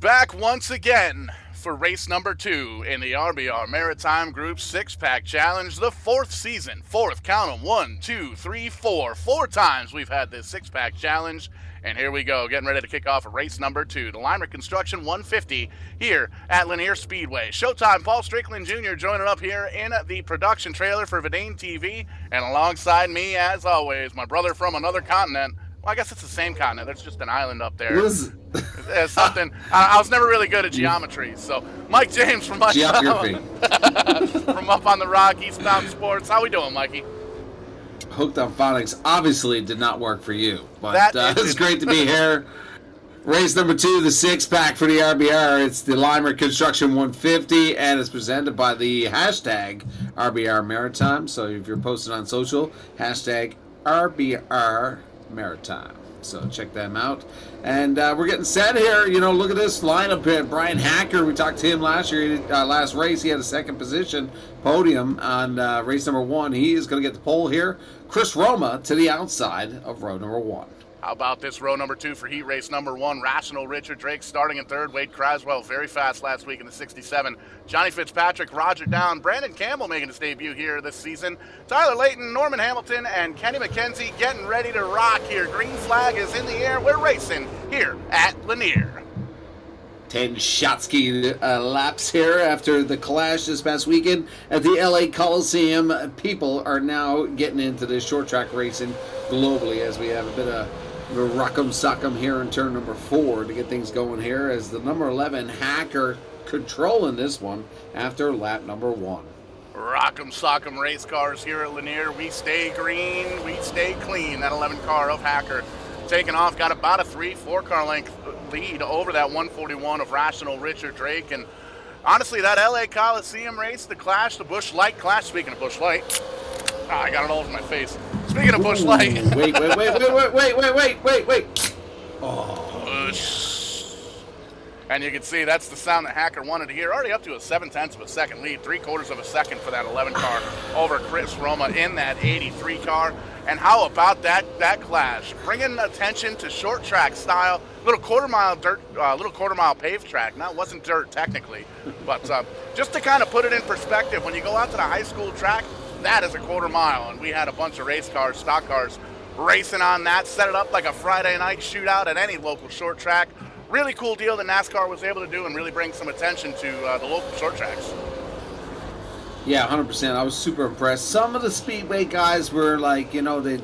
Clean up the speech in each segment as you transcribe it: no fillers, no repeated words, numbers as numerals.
Back once again for race number 2 in the RBR Maritime Group 6-Pack Challenge, the 4th season. Count them, 1, 2, 3, 4. 4 times we've had this 6-Pack Challenge, and here we go, getting ready to kick off race number 2, the Limerick Construction 150 here at Lanier Speedway. Showtime, Paul Strickland Jr. joining up here in the production trailer for Vidane TV, and alongside me, as always, my brother from another continent. Well, I guess it's the same continent. There's just an island up there. There's something. I was never really good at geometry. So, Mike James from Geography. from up on the rock, Eastbound Sports. How we doing, Mikey? Hooked on Phonics obviously did not work for you, but it's great to be here. Race number 2, the 6-pack for the RBR. It's the Limerick Construction 150, and it's presented by the hashtag RBR Maritime. So if you're posting on social, hashtag RBR Maritime. So check them out. And we're getting set here. You know, look at this lineup here. Brian Hacker, we talked to him last year. Last race, he had a second position podium on race number 1. He is going to get the pole here. Chris Roma to the outside of row number 1. How about this row number 2 for heat race number 1? Rational Richard Drake starting in third. Wade Craswell very fast last week in the 67. Johnny Fitzpatrick, Roger Down, Brandon Campbell making his debut here this season. Tyler Layton, Norman Hamilton, and Kenny McKenzie getting ready to rock here. Green flag is in the air. We're racing here at Lanier. 10 Shotsky laps here after the clash this past weekend at the LA Coliseum. People are now getting into this short track racing globally as we have a bit of rock'em sock'em here in turn number 4 to get things going here as the number 11 Hacker controlling this one after lap number 1. Rock'em sock'em race cars here at Lanier. We stay green, we stay clean. That 11 car of Hacker taking off, got about a 3-4 car length lead over that 141 of Rational Richard Drake. And honestly, that LA Coliseum race, the clash, the Busch Light clash, speaking of Busch Light, I got it all over my face. Speaking of Busch Light. Wait. Oh. Busch. And you can see that's the sound that Hacker wanted to hear. Already up to a 7/10 of a second lead, 3/4 of a second for that 11 car over Chris Roma in that 83 car. And how about that clash? Bringing attention to short track style, little quarter mile paved track. Now, it wasn't dirt technically, but just to kind of put it in perspective, when you go out to the high school track, that is a quarter mile, and we had a bunch of race cars, stock cars, racing on that, set it up like a Friday night shootout at any local short track. Really cool deal that NASCAR was able to do and really bring some attention to the local short tracks. Yeah, 100%. I was super impressed. Some of the Speedway guys were like, you know, they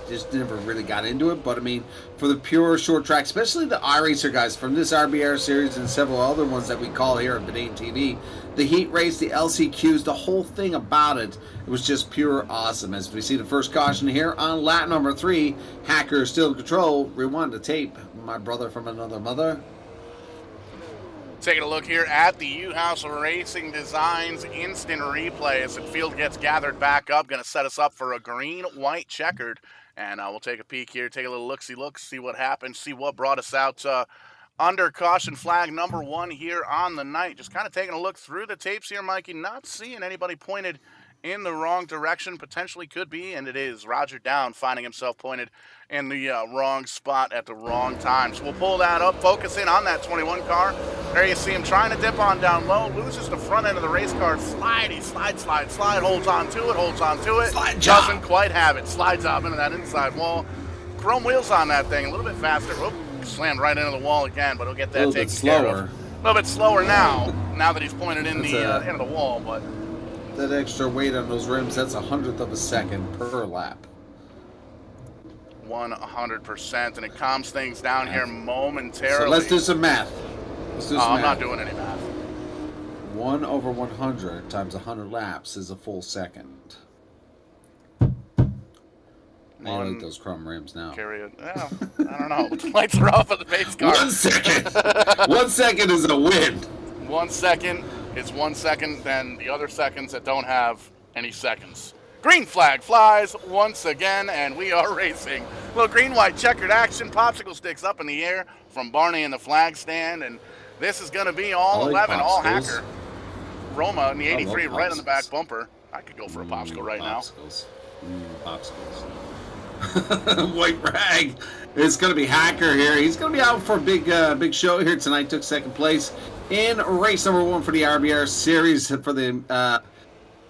just never really got into it. But, I mean, for the pure short track, especially the iRacer guys from this RBR series and several other ones that we call here at Vidane TV, the heat race, the LCQs, the whole thing about it, it was just pure awesome. As we see the first caution here on lap number 3, Hacker is still in control. Rewind the tape. My brother from another mother. Taking a look here at the U-House Racing Designs instant replay as the field gets gathered back up. Going to set us up for a green-white checkered. And we'll take a peek here, take a little look, see what happened, see what brought us out under caution flag number 1 here on the night. Just kind of taking a look through the tapes here, Mikey. Not seeing anybody pointed in the wrong direction. Potentially could be, and it is Roger Down finding himself pointed in the wrong spot at the wrong time. So we'll pull that up, focus in on that 21 car. There you see him trying to dip on down low, loses the front end of the race car, slide, holds on to it, doesn't quite have it, slides off into that inside wall. Chrome wheels on that thing, a little bit faster, slammed right into the wall again, but he'll get that taken care of. A little bit slower now that he's pointed in into the wall, but that extra weight on those rims, that's 100th of a second per lap. 100%, and it calms things down here momentarily. So let's do some math. I'm not doing any math. 1 over 100 times 100 laps is a full second. I like those chrome rims now. I don't know. The lights are off of the base car. 1 second. 1 second is a win. 1 second is 1 second, then the other seconds that don't have any seconds. Green flag flies once again, and we are racing. Little green-white checkered action, popsicle sticks up in the air from Barney in the flag stand, and this is going to be all 11, all Hacker. Roma in the 83 right on the back bumper. I could go for a popsicle right now. Popsicles. White rag. It's going to be Hacker here. He's going to be out for a big show here tonight. Took second place in race number 1 for the RBR Series for the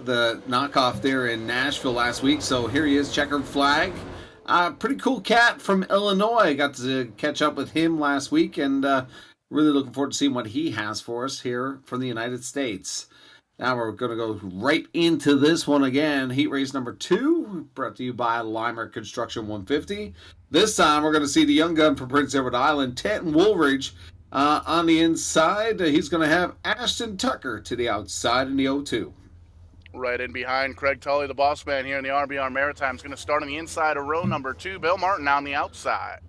knockoff there in Nashville last week. So here he is, checkered flag. Pretty cool cat from Illinois. Got to catch up with him last week, and really looking forward to seeing what he has for us here from the United States. Now we're going to go right into this one again. Heat race number 2, brought to you by Limerick Construction 150. This time we're going to see the young gun from Prince Edward Island, Tanton Woolridge, on the inside. He's going to have Ashton Tucker to the outside in the 0-2. Right in behind Craig Tully, the boss man here in the RBR Maritime, is going to start on the inside of row number 2. Bill Martin on the outside.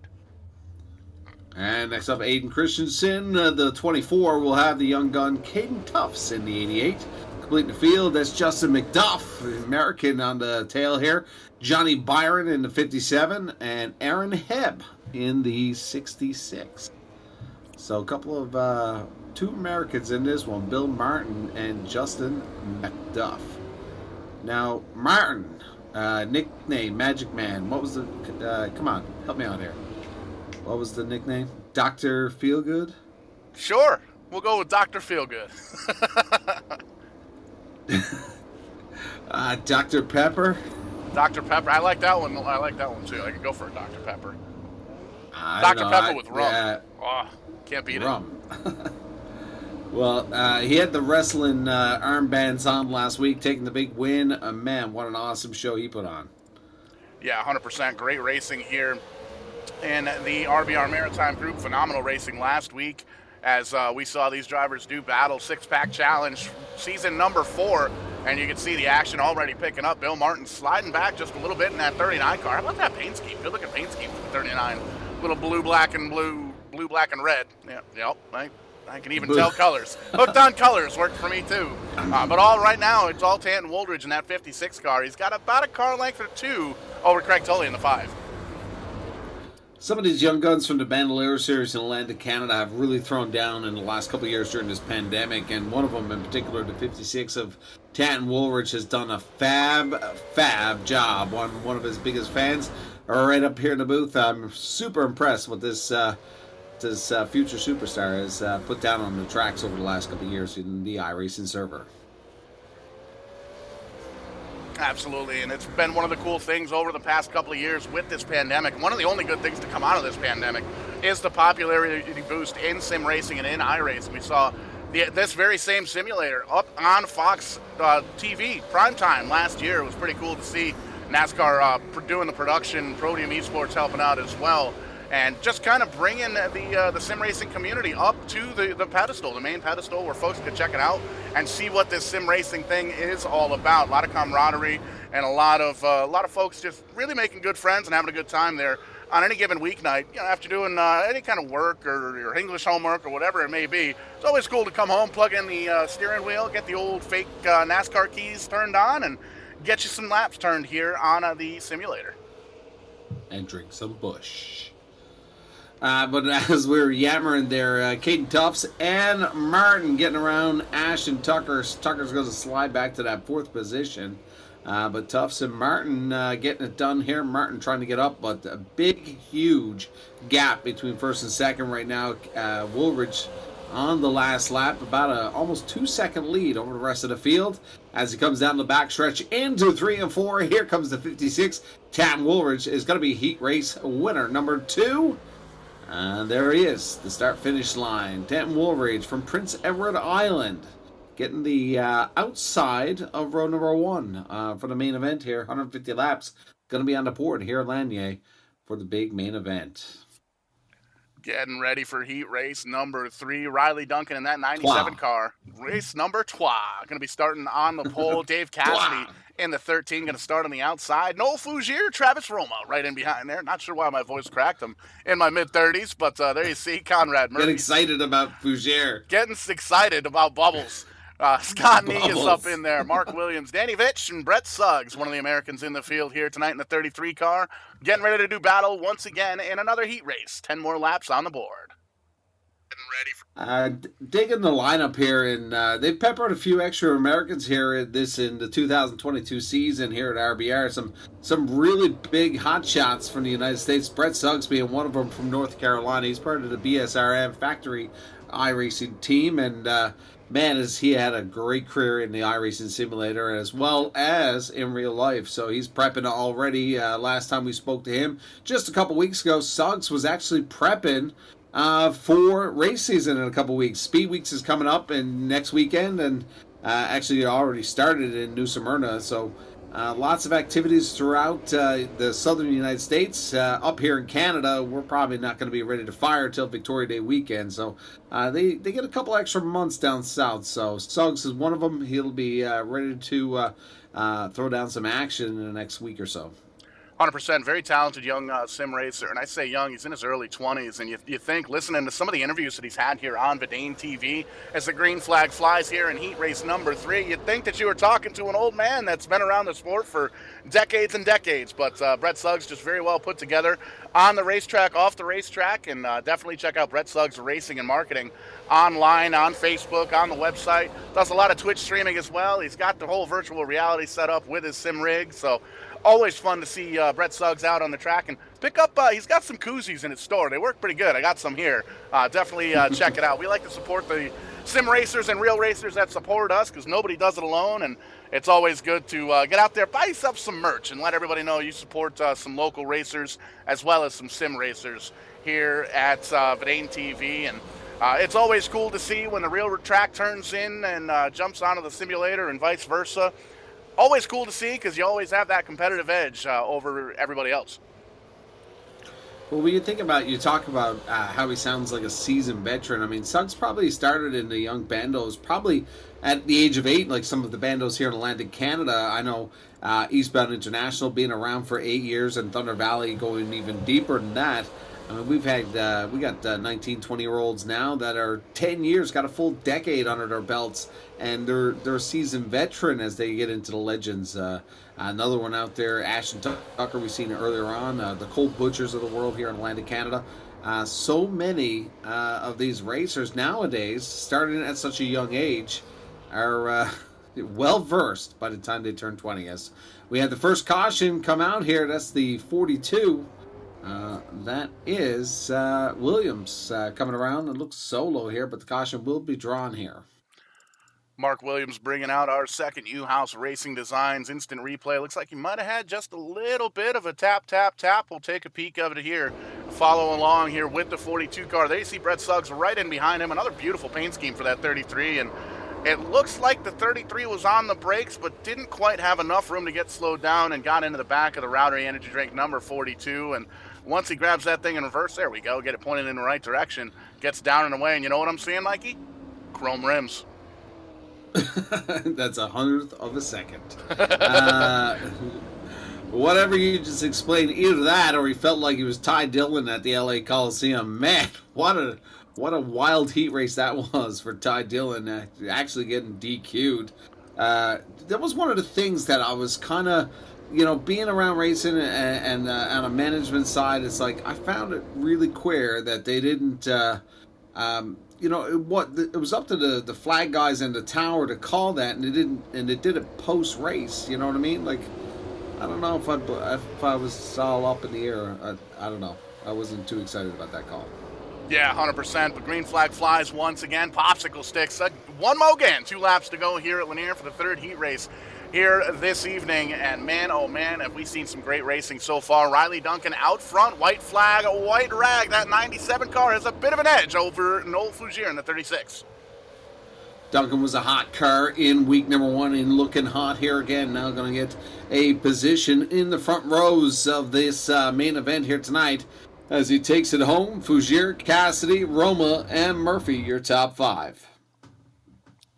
And next up, Aiden Christensen, the 24, will have the young gun Caden Tufts in the 88. Completing the field, that's Justin McDuff, American on the tail here. Johnny Byron in the 57, and Aaron Hebb in the 66. So a couple of 2 Americans in this one, Bill Martin and Justin McDuff. Now, Martin, nickname Magic Man. What was the, come on, help me out here. What was the nickname? Dr. Feelgood? Sure, we'll go with Dr. Feelgood. Dr. Pepper? Dr. Pepper, I like that one. I like that one too. I could go for a Dr. Pepper. Dr. Pepper with rum. Can't beat rum. Well, he had the wrestling armbands on last week, taking the big win. Man, what an awesome show he put on. Yeah, 100%. Great racing here in the RBR Maritime Group. Phenomenal racing last week as we saw these drivers do battle. 6-pack challenge, season number 4. And you can see the action already picking up. Bill Martin sliding back just a little bit in that 39 car. How about that paint scheme? Good looking paint scheme for the 39. Little blue, black, and red. Yeah, yep. I can even tell colors. Hooked on colors worked for me too. But all right now, it's all Tanton Woolridge in that 56 car. He's got about a car length or 2 over Craig Tully in the 5. Some of these young guns from the Bandolier Series in Atlantic, Canada have really thrown down in the last couple of years during this pandemic, and one of them in particular, the 56 of Tanton Woolridge, has done a fab job. One of his biggest fans are right up here in the booth. I'm super impressed with this future superstar has put down on the tracks over the last couple of years in the iRacing server. Absolutely, and it's been one of the cool things over the past couple of years with this pandemic. One of the only good things to come out of this pandemic is the popularity boost in sim racing and in iRacing. We saw this very same simulator up on Fox TV primetime last year. It was pretty cool to see NASCAR doing the production, Podium Esports helping out as well, and just kind of bringing the sim racing community up to the pedestal, the main pedestal, where folks could check it out and see what this sim racing thing is all about. A lot of camaraderie and a lot of folks just really making good friends and having a good time there on any given weeknight. You know, after doing any kind of work or your English homework or whatever it may be, it's always cool to come home, plug in the steering wheel, get the old fake NASCAR keys turned on, and get you some laps turned here on the simulator. And drink some Busch. But as we were yammering there, Caden Tufts and Martin getting around Ashton Tucker. Tucker's going to slide back to that 4th position. But Tufts and Martin getting it done here. Martin trying to get up, but a big, huge gap between 1st and 2nd right now. Woolridge on the last lap, about a almost 2-second lead over the rest of the field. As he comes down the backstretch into 3 and 4, here comes the 56. Tanton Woolridge is going to be heat race winner number 2. And there he is, the start-finish line. Tanton Woolridge from Prince Edward Island, getting the outside of row number 1 for the main event here. 150 laps, going to be on the board here at Lanier for the big main event. Getting ready for heat race number 3. Riley Duncan in that 97 car. Race number 2. Going to be starting on the pole. Dave Cassidy in the 13, going to start on the outside. Noel Fougere, Travis Roma right in behind there. Not sure why my voice cracked. I'm in my mid-30s, but there you see Conrad Murphy. Get excited about Fougere. Getting excited about Bubbles. Scott Nee is up in there. Mark Williams, Danny Vitch, and Brett Suggs, one of the Americans in the field here tonight in the 33 car. Getting ready to do battle once again in another heat race. 10 more laps on the board. Digging the lineup here, and they've peppered a few extra Americans here in the 2022 season here at RBR. Some really big hot shots from the United States. Brett Suggs being one of them from North Carolina. He's part of the BSRM factory iRacing team, and man, has he had a great career in the iRacing simulator as well as in real life. So he's prepping already. Last time we spoke to him, just a couple weeks ago, Suggs was actually prepping for race season in a couple weeks. Speed Weeks is coming up and next weekend, and actually already started in New Smyrna. So lots of activities throughout the southern United States. Up here in Canada, we're probably not going to be ready to fire till Victoria Day weekend. So they get a couple extra months down south. So Suggs is one of them. He'll be ready to throw down some action in the next week or so. 100%, very talented young sim racer, and I say young, he's in his early 20s, and you think, listening to some of the interviews that he's had here on Verdane TV, as the green flag flies here in heat race number 3, you'd think that you were talking to an old man that's been around the sport for decades and decades, but Brett Suggs just very well put together on the racetrack, off the racetrack, and definitely check out Brett Suggs Racing and Marketing online, on Facebook, on the website. Does a lot of Twitch streaming as well. He's got the whole virtual reality set up with his sim rig, so always fun to see Brett Suggs out on the track and pick up. He's got some koozies in his store. They work pretty good. I got some here. Definitely check it out. We like to support the sim racers and real racers that support us because nobody does it alone, and it's always good to get out there, buy yourself some merch, and let everybody know you support some local racers as well as some sim racers here at Verdane TV. And it's always cool to see when the real track turns in and jumps onto the simulator and vice versa. Always cool to see because you always have that competitive edge over everybody else. Well, when you talk about how he sounds like a seasoned veteran. I mean, Suggs probably started in the young bandos, probably at the age of 8, like some of the bandos here in Atlantic Canada. I know Eastbound International being around for 8 years, and Thunder Valley going even deeper than that. I mean, we got 19, 20-year-olds now that are 10 years, got a full decade under their belts, and they're a seasoned veteran as they get into the legends. Another one out there, Ashton Tucker, we've seen earlier on, the Cole Butchers of the world here in Atlantic Canada. So many of these racers nowadays, starting at such a young age, are well-versed by the time they turn 20. As we had the first caution come out here, that's the 42. That is Williams coming around. It looks solo here, but the caution will be drawn here. Mark Williams bringing out our second U-House Racing Designs instant replay. Looks like he might have had just a little bit of a tap. We'll take a peek of it here. Follow along here with the 42 car. There you see Brett Suggs right in behind him. Another beautiful paint scheme for that 33. And it looks like the 33 was on the brakes, but didn't quite have enough room to get slowed down and got into the back of the Rowdery Energy Drink number 42. And once he grabs that thing in reverse, there we go, get it pointed in the right direction, gets down and away. And you know what I'm seeing, Mikey? Chrome rims. That's 100th of a second. Whatever you just explained, either that or he felt like he was Ty Dillon at the LA Coliseum. Man, what a wild heat race that was for Ty Dillon, actually getting DQ'd. That was one of the things that I was kind of, being around racing and on a management side, it's like I found it really queer that they didn't, it was up to the flag guys and the tower to call that, and they did it post race. You know what I mean? Like, I don't know if I was all up in the air. I don't know. I wasn't too excited about that call. Yeah, 100%. But green flag flies once again. Popsicle sticks. One more again. 2 laps to go here at Lanier for the third heat race here this evening. And man, oh man, have we seen some great racing so far. Riley Duncan out front. White flag, white rag. That 97 car has a bit of an edge over Noel Fougere in the 36. Duncan was a hot car in week number 1 and looking hot here again. Now going to get a position in the front rows of this main event here tonight. As he takes it home, Fougere, Cassidy, Roma, and Murphy, your top 5.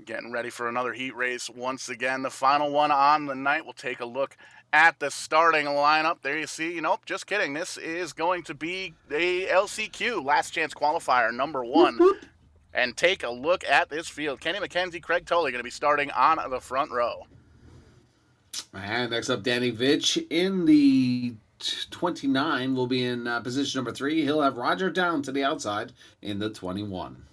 Getting ready for another heat race once again. The final one on the night. We'll take a look at the starting lineup. There you see, just kidding. This is going to be a LCQ, last chance qualifier, number 1. And take a look at this field. Kenny McKenzie, Craig Tully going to be starting on the front row. And next up, Danny Vitch in the 29 will be in position number 3. He'll have Roger down to the outside in the 21.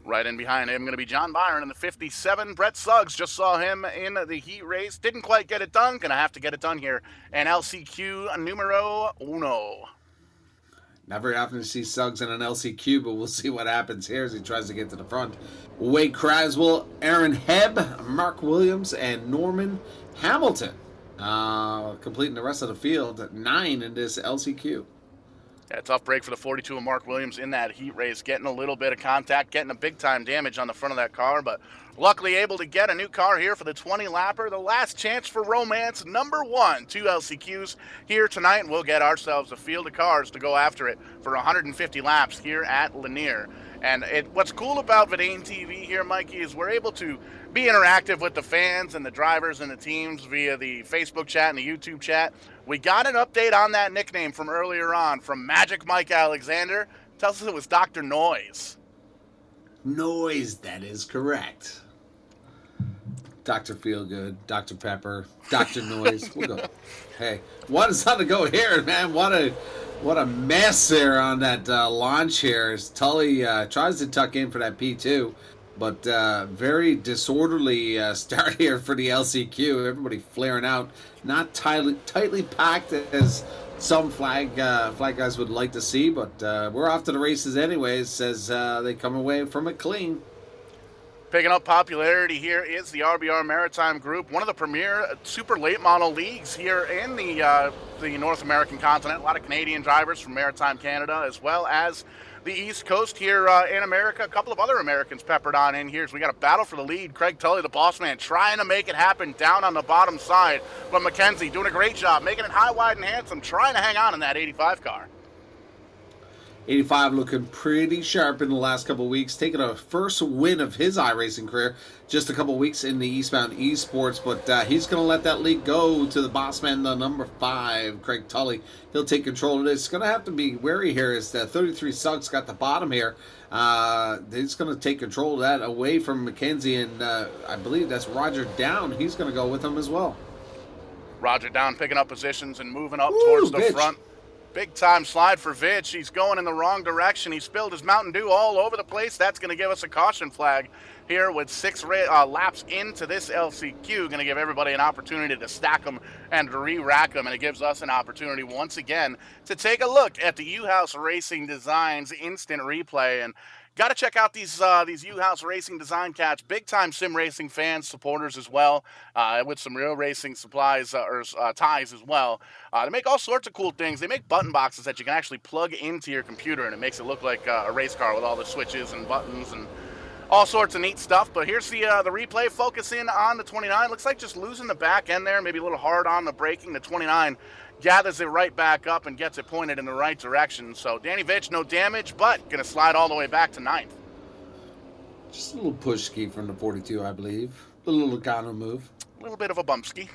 Right in behind him going to be John Byron in the 57. Brett Suggs, just saw him in the heat race. Didn't quite get it done. Going to have to get it done here. And LCQ numero uno. Not very often to see Suggs in an LCQ, but we'll see what happens here as he tries to get to the front. Wade Craswell, Aaron Hebb, Mark Williams, and Norman Hamilton completing the rest of the field at 9 in this LCQ. Yeah, tough break for the 42 of Mark Williams in that heat race, getting a little bit of contact, getting a big-time damage on the front of that car, but luckily able to get a new car here for the 20-lapper. The last chance for romance, number 1, 2 LCQs here tonight, and we'll get ourselves a field of cars to go after it for 150 laps here at Lanier. And what's cool about Verdane TV here, Mikey, is we're able to be interactive with the fans and the drivers and the teams via the Facebook chat and the YouTube chat. We got an update on that nickname from earlier on from Magic Mike Alexander. Tells us it was Dr. Noise. Noise, that is correct. Dr. Feelgood, Dr. Pepper, Dr. Noise. We'll go. Hey, what is on the go here, man? What a mess there on that launch here. As Tully tries to tuck in for that P2, but very disorderly start here for the LCQ. Everybody flaring out, not tightly packed as some flag guys would like to see, but we're off to the races anyways. Says they come away from it clean. Picking up popularity here is the RBR Maritime Group, one of the premier super late model leagues here in the North American continent. A lot of Canadian drivers from Maritime Canada, as well as the East Coast here in America. A couple of other Americans peppered on in here. So we got a battle for the lead. Craig Tully, the boss man, trying to make it happen down on the bottom side. But McKenzie doing a great job, making it high, wide, and handsome, trying to hang on in that 85 car. 85 looking pretty sharp in the last couple of weeks, taking a first win of his iRacing career just a couple of weeks in the Eastbound Esports, but he's going to let that lead go to the boss man, the number 5, Craig Tully. He'll take control of this. Going to have to be wary here as 33 Suggs got the bottom here. He's going to take control of that away from McKenzie, and I believe that's Roger Down. He's going to go with him as well. Roger Down picking up positions and moving up towards the front. Big time slide for Vitch. He's going in the wrong direction. He spilled his Mountain Dew all over the place. That's going to give us a caution flag here with 6 laps into this LCQ. Going to give everybody an opportunity to stack them and to re-rack them. And it gives us an opportunity once again to take a look at the U-House Racing Designs instant replay. And got to check out these U-House Racing Design cats. Big-time sim racing fans, supporters as well, with some real racing supplies or ties as well. They make all sorts of cool things. They make button boxes that you can actually plug into your computer, and it makes it look like a race car with all the switches and buttons and all sorts of neat stuff. But here's the replay. Focus in on the 29. Looks like just losing the back end there, maybe a little hard on the braking. The 29 gathers it right back up and gets it pointed in the right direction. So Danny Vitch, no damage, but going to slide all the way back to 9th. Just a little push ski from the 42, I believe. A little Logano move. A little bit of a bump ski.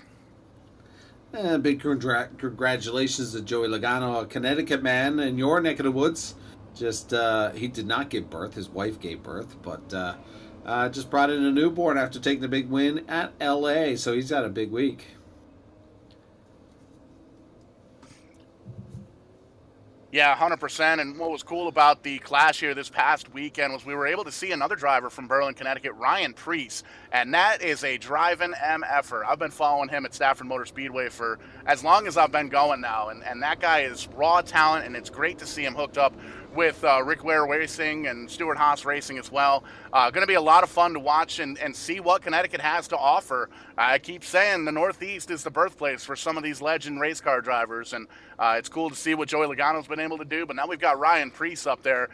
Big congratulations to Joey Logano, a Connecticut man in your neck of the woods. Just, he did not give birth. His wife gave birth, but just brought in a newborn after taking a big win at L.A., so he's had a big week. Yeah, 100%. And what was cool about the clash here this past weekend was we were able to see another driver from Berlin, Connecticut, Ryan Preece. And that is a driving MFer. I've been following him at Stafford Motor Speedway for as long as I've been going now. And that guy is raw talent, and it's great to see him hooked up with Rick Ware Racing and Stuart Haas Racing as well. Going to be a lot of fun to watch and see what Connecticut has to offer. I keep saying the Northeast is the birthplace for some of these legend race car drivers, and it's cool to see what Joey Logano's been able to do, but now we've got Ryan Preece up there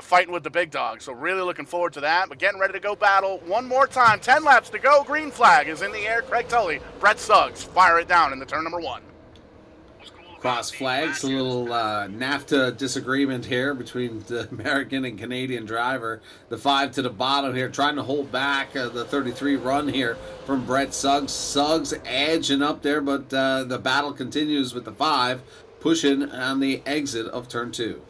fighting with the big dogs, so really looking forward to that. But getting ready to go battle one more time. 10 laps to go. Green flag is in the air. Craig Tully, Brett Suggs fire it down in the turn number 1. Cross flags, a little NAFTA disagreement here between the American and Canadian driver. The 5 to the bottom here, trying to hold back the 33 run here from Brett Suggs. Suggs edging up there, but the battle continues with the 5 pushing on the exit of turn 2.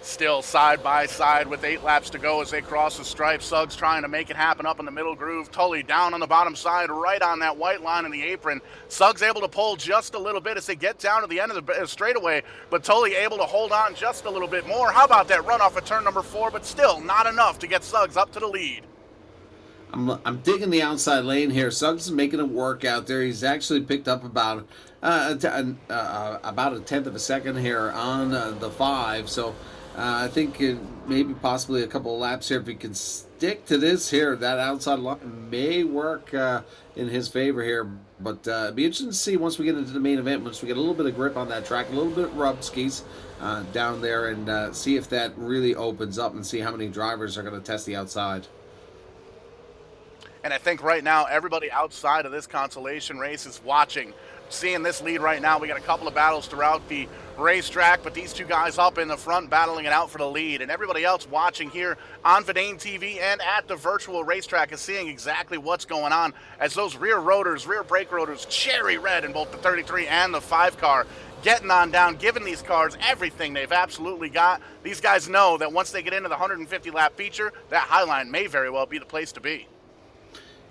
Still side by side with 8 laps to go as they cross the stripe. Suggs trying to make it happen up in the middle groove. Tully down on the bottom side, right on that white line in the apron. Suggs able to pull just a little bit as they get down to the end of the straightaway, but Tully able to hold on just a little bit more. How about that run off of turn number 4, but still not enough to get Suggs up to the lead. I'm digging the outside lane here. Suggs is making it work out there. He's actually picked up about a tenth of a second here on the 5, so I think maybe possibly a couple of laps here. If he can stick to this here, that outside line may work in his favor here. But it'd be interesting to see once we get into the main event, once we get a little bit of grip on that track, a little bit of rub skis down there, and see if that really opens up and see how many drivers are going to test the outside. And I think right now everybody outside of this consolation race is watching, seeing this lead right now. We got a couple of battles throughout the racetrack, but these two guys up in the front battling it out for the lead. And everybody else watching here on Vidane TV and at the virtual racetrack is seeing exactly what's going on as those rear brake rotors, cherry red in both the 33 and the 5 car, getting on down, giving these cars everything they've absolutely got. These guys know that once they get into the 150 lap feature, that high line may very well be the place to be.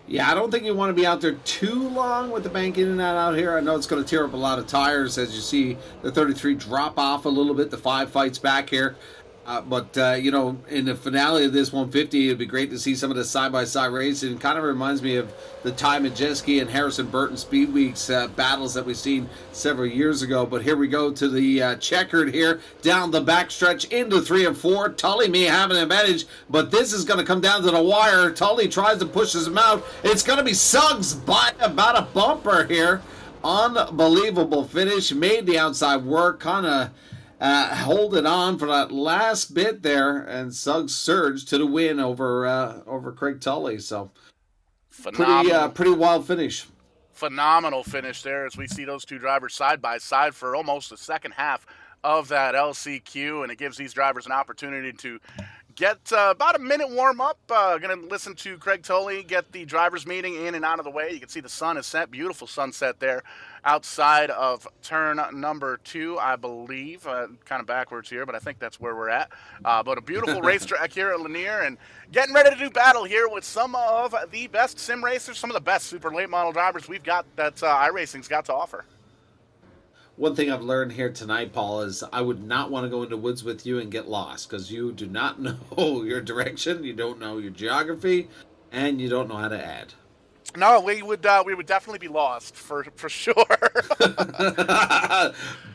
Yeah, I don't think you want to be out there too long with the bank in and out here. I know it's going to tear up a lot of tires as you see the 33 drop off a little bit. The 5 fights back here. But in the finale of this 150, it'd be great to see some of the side-by-side racing. It kind of reminds me of the Ty Majeski and Harrison Burton Speed Weeks battles that we've seen several years ago. But here we go to the checkered here, down the backstretch into 3 and 4. Tully may have an advantage, but this is going to come down to the wire. Tully tries to push him out. It's going to be Suggs by about a bumper here. Unbelievable finish. Made the outside work, kind of hold it on for that last bit there, and Suggs surged to the win over Craig Tully. So pretty wild finish. Phenomenal finish there as we see those two drivers side by side for almost the second half of that LCQ, and it gives these drivers an opportunity to get about a minute warm up. Going to listen to Craig Tully get the drivers meeting in and out of the way. You can see the sun is set, beautiful sunset there outside of turn number 2, I believe. Kind of backwards here, but I think that's where we're at. But a beautiful racetrack here at Lanier, and getting ready to do battle here with some of the best sim racers, some of the best super late model drivers we've got that iRacing's got to offer. One thing I've learned here tonight, Paul, is I would not want to go into woods with you and get lost, because you do not know your direction, you don't know your geography, and you don't know how to add. No, we would definitely be lost for sure.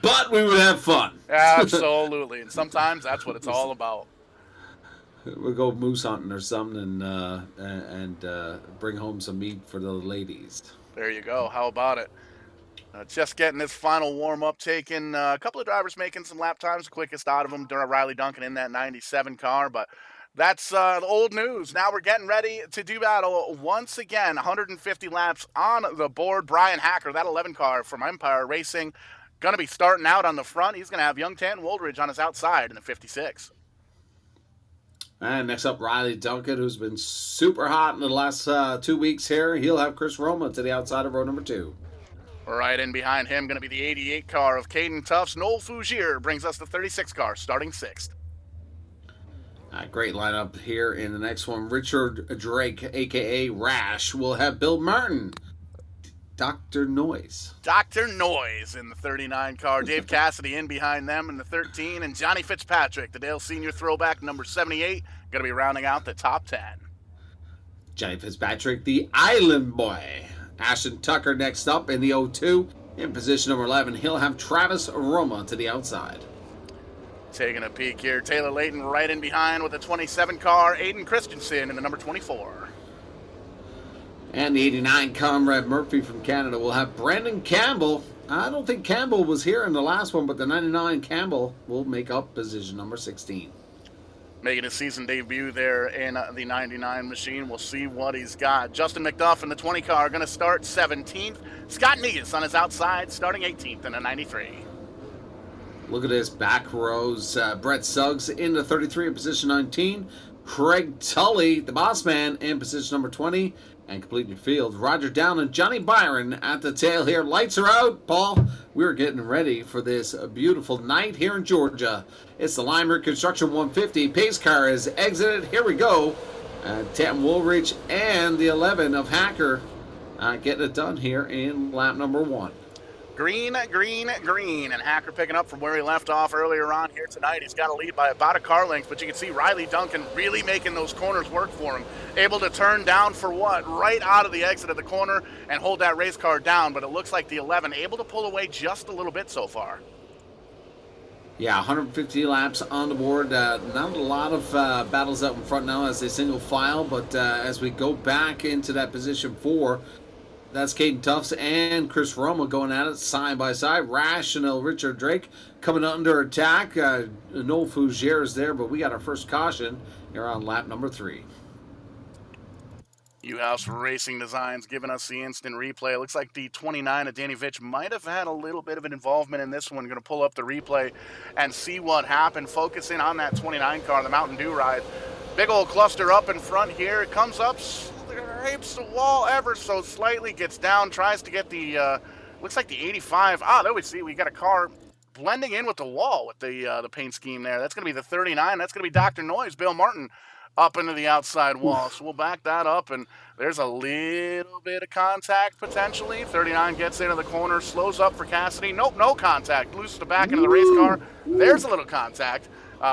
But we would have fun. Absolutely, and sometimes that's what it's all about. We'll go moose hunting or something and bring home some meat for the ladies. There you go. How about it? Just getting this final warm-up taken. A couple of drivers making some lap times, the quickest out of them, Riley Duncan in that 97 car, but that's the old news. Now we're getting ready to do battle once again. 150 laps on the board. Brian Hacker, that 11 car from Empire Racing, going to be starting out on the front. He's going to have Young Tan Woldridge on his outside in the 56. And next up, Riley Duncan, who's been super hot in the last 2 weeks here. He'll have Chris Roma to the outside of row number 2. Right in behind him, going to be the 88 car of Caden Tufts. Noel Fougier brings us the 36 car, starting 6th. Great lineup here in the next one. Richard Drake, a.k.a. Rash, will have Bill Martin. Dr. Noise. Dr. Noise in the 39 car. Dave Cassidy in behind them in the 13. And Johnny Fitzpatrick, the Dale Senior throwback, number 78, going to be rounding out the top 10. Johnny Fitzpatrick, the Island Boy. Ashton Tucker next up in the 02. In position number 11, he'll have Travis Roma to the outside. Taking a peek here, Taylor Layton right in behind with the 27 car. Aiden Christensen in the number 24. And the 89 Comrade Murphy from Canada will have Brandon Campbell. I don't think Campbell was here in the last one, but the 99 Campbell will make up position number 16. Making his season debut there in the 99 machine. We'll see what he's got. Justin McDuff in the 20 car going to start 17th. Scott Negus on his outside starting 18th in the 93. Look at this back rows. Brett Suggs in the 33 in position 19. Craig Tully, the boss man, in position number 20. And completing your field, Roger Down and Johnny Byron at the tail here. Lights are out, Paul. We're getting ready for this beautiful night here in Georgia. It's the Limerick Construction 150. Pace car is exited. Here we go. 10 Woolridge and the 11 of Hacker getting it done here in lap number 1. Green, green, green, and Hacker picking up from where he left off earlier on here tonight. He's got a lead by about a car length, but you can see Riley Duncan really making those corners work for him. Able to turn down for what? Right out of the exit of the corner and hold that race car down, but it looks like the 11 able to pull away just a little bit so far. Yeah, 150 laps on the board. Not a lot of battles out in front now as they single file, but as we go back into that position 4, that's Caden Tufts and Chris Roma going at it side by side. Rational Richard Drake coming under attack. No Fougere is there, but we got our first caution here on lap number 3. U-House Racing Designs giving us the instant replay. It looks like the 29 of Danny Vitch might have had a little bit of an involvement in this one. Going to pull up the replay and see what happened. Focus in on that 29 car, the Mountain Dew ride. Big old cluster up in front here. It comes up, scrapes the wall ever so slightly, gets down, tries to get the, looks like the 85. There we see, we got a car blending in with the wall with the paint scheme there. That's going to be the 39. That's going to be Dr. Noise, Bill Martin, up into the outside wall. So we'll back that up, and there's a little bit of contact potentially. 39 gets into the corner, slows up for Cassidy. Nope, no contact. Looses the back into the race car. There's a little contact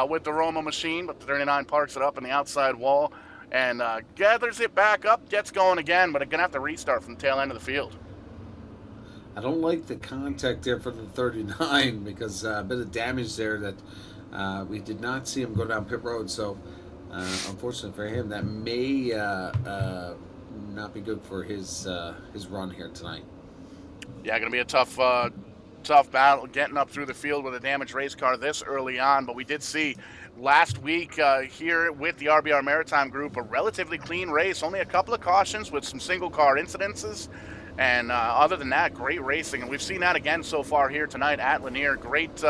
with the Roma machine, but the 39 parks it up in the outside wall and gathers it back up, gets going again, but it's going to have to restart from the tail end of the field. I don't like the contact there for the 39 because a bit of damage there that we did not see him go down pit road. So unfortunately for him, that may not be good for his run here tonight. Yeah, going to be a tough battle getting up through the field with a damaged race car this early on, but we did see last week here with the RBR Maritime group a relatively clean race, only a couple of cautions with some single car incidences, and other than that, great racing, and we've seen that again so far here tonight at Lanier. Great